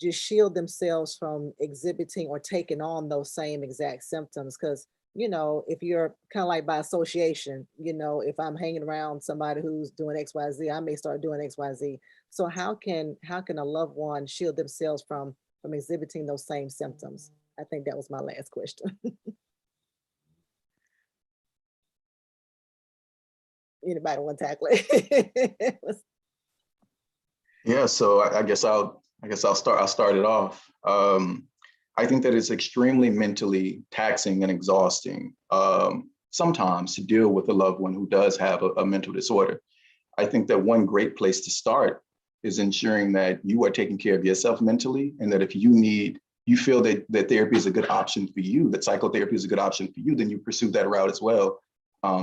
just shield themselves from exhibiting or taking on those same exact symptoms? Because if you're kind of like by association, if I'm hanging around somebody who's doing XYZ, I may start doing XYZ. So how can a loved one shield themselves from exhibiting those same symptoms? I think that was my last question. Anybody want to tackle it? Yeah, so I guess I'll start it off. I think that it's extremely mentally taxing and exhausting, sometimes, to deal with a loved one who does have a mental disorder. I think that one great place to start is ensuring that you are taking care of yourself mentally, and that if you feel that therapy is a good option for you, that psychotherapy is a good option for you, then you pursue that route as well,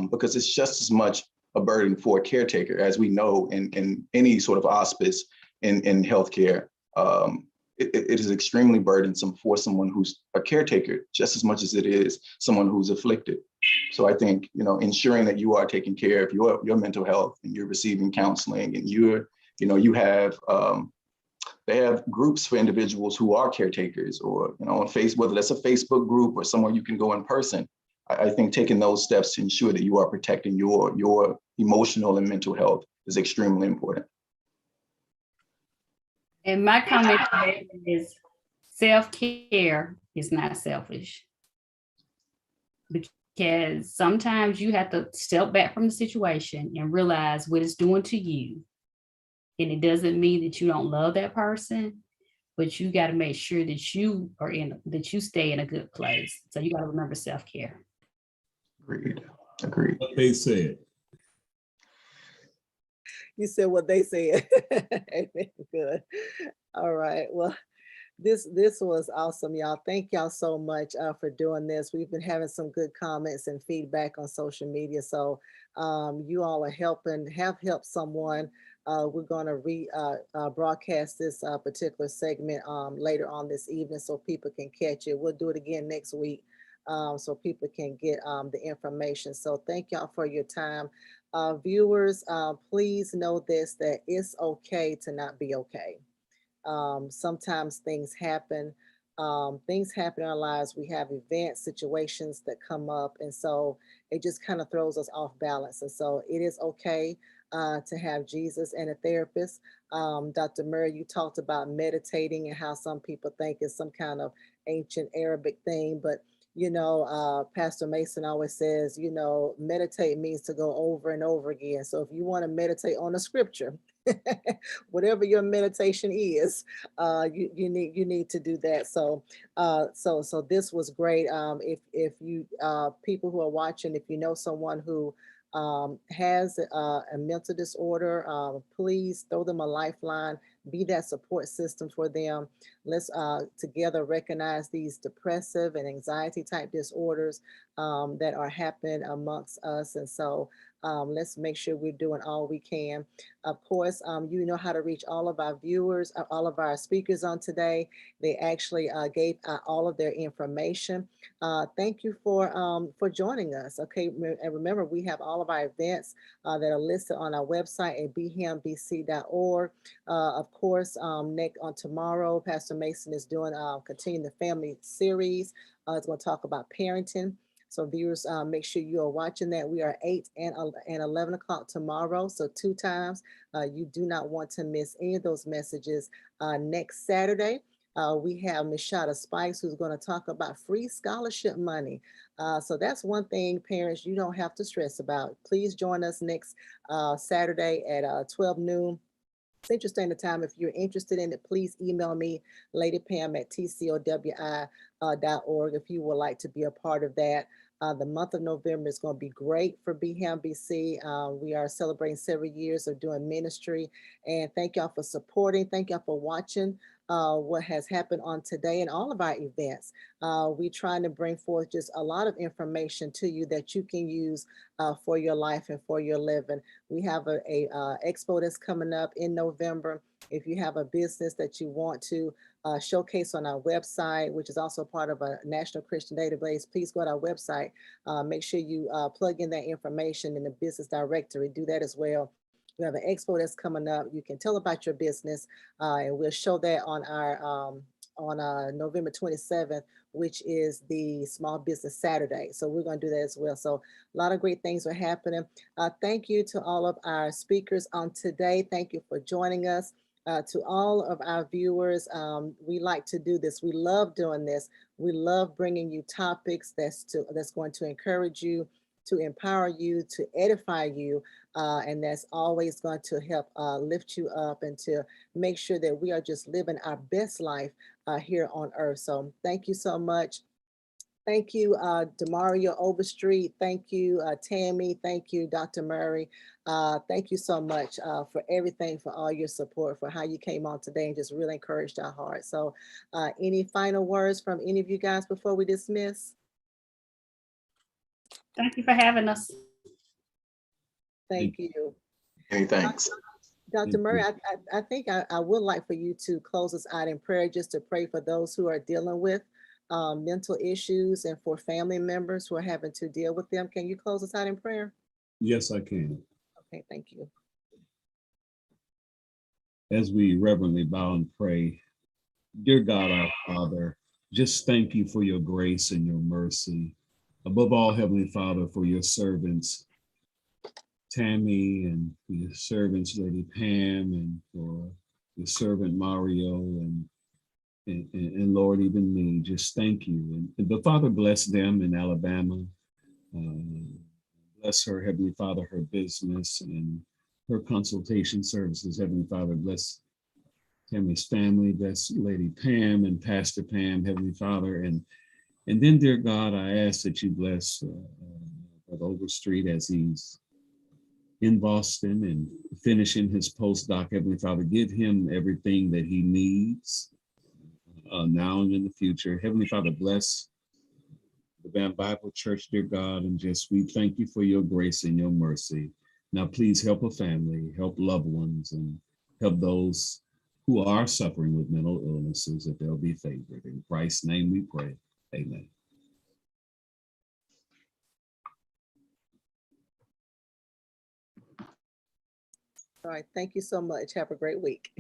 because it's just as much a burden for a caretaker. As we know, in any sort of hospice in healthcare, it is extremely burdensome for someone who's a caretaker, just as much as it is someone who's afflicted. So I think, ensuring that you are taking care of your mental health, and you're receiving counseling, and you have they have groups for individuals who are caretakers, or on Facebook, whether that's a Facebook group or somewhere you can go in person. I think taking those steps to ensure that you are protecting your emotional and mental health is extremely important. And my comment to that is, self-care is not selfish, because sometimes you have to step back from the situation and realize what it's doing to you. And it doesn't mean that you don't love that person, but you got to make sure that you stay in a good place. So you got to remember self-care. Agreed. What they said. You said what they said. Good. All right. Well, this was awesome, y'all. Thank y'all so much for doing this. We've been having some good comments and feedback on social media. So you all have helped someone. We're going to broadcast this particular segment later on this evening, so people can catch it. We'll do it again next week, so people can get the information. So thank y'all for your time. Viewers, please know this, that it's okay to not be okay. Sometimes things happen. Things happen in our lives. We have events, situations that come up, and so it just kind of throws us off balance. And so it is okay to have Jesus and a therapist. Dr. Murray, you talked about meditating and how some people think it's some kind of ancient Arabic thing, but Pastor Mason always says, meditate means to go over and over again. So if you want to meditate on a scripture, whatever your meditation is, you need to do that. So this was great. If you people who are watching, if you know someone who has a mental disorder, please throw them a lifeline. Be that support system for them. Let's together recognize these depressive and anxiety type disorders that are happening amongst us. And so Let's make sure we're doing all we can. Of course, you know how to reach all of our viewers, all of our speakers on today. They actually gave out all of their information. Thank you for joining us. Okay, and remember, we have all of our events that are listed on our website at bhambc.org. Of course, next on tomorrow, Pastor Mason is doing continuing the family series. It's going to talk about parenting. So viewers, make sure you are watching that. We are 8 and 11 o'clock tomorrow. So 2 times. You do not want to miss any of those messages. Next Saturday, we have Ms. Shada Spikes, who's going to talk about free scholarship money. So that's one thing, parents, you don't have to stress about. Please join us next Saturday at 12 noon. Central Standard Time. If you're interested in it, please email me, Lady Pam at tcowi.org if you would like to be a part of that. The month of November is going to be great for BHAM BC. We are celebrating several years of doing ministry. And thank y'all for supporting. Thank y'all for watching what has happened on today and all of our events. We're trying to bring forth just a lot of information to you that you can use for your life and for your living. We have a expo that's coming up in November. If you have a business that you want to showcase on our website, which is also part of a National Christian Database, please go to our website. Make sure you plug in that information in the business directory. Do that as well. We have an expo that's coming up. You can tell about your business, and we'll show that on our on November 27th, which is the Small Business Saturday. So we're going to do that as well. So a lot of great things are happening. Thank you to all of our speakers on today. Thank you for joining us. To all of our viewers, we like to do this. We love doing this. We love bringing you topics that's going to encourage you, to empower you, to edify you, and that's always going to help lift you up and to make sure that we are just living our best life here on earth. So thank you so much. Thank you, Demario Overstreet. Thank you, Tammy. Thank you, Dr. Murray. Thank you so much for everything, for all your support, for how you came on today and just really encouraged our hearts. So any final words from any of you guys before we dismiss? Thank you for having us. Thank you. Hey, thanks. Dr. Murray, I think I would like for you to close us out in prayer, just to pray for those who are dealing with mental issues and for family members who are having to deal with them. Can you close us out in prayer? Yes, I can. Okay, thank you. As we reverently bow and pray, dear God, our Father, just thank you for your grace and your mercy. Above all, Heavenly Father, for your servants, Tammy, and for your servants, Lady Pam, and for your servant Mario, and Lord, even me, just thank you. And the Father, bless them in Alabama. Bless her, Heavenly Father, her business and her consultation services. Heavenly Father, bless Tammy's family, bless Lady Pam and Pastor Pam, Heavenly Father. And then, dear God, I ask that you bless Brother Overstreet as he's in Boston and finishing his postdoc. Heavenly Father, give him everything that he needs now and in the future. Heavenly Father, bless the Bam Bible Church, dear God, and just we thank you for your grace and your mercy. Now, please help a family, help loved ones, and help those who are suffering with mental illnesses, that they'll be favored. In Christ's name we pray. Amen. All right, thank you so much. Have a great week.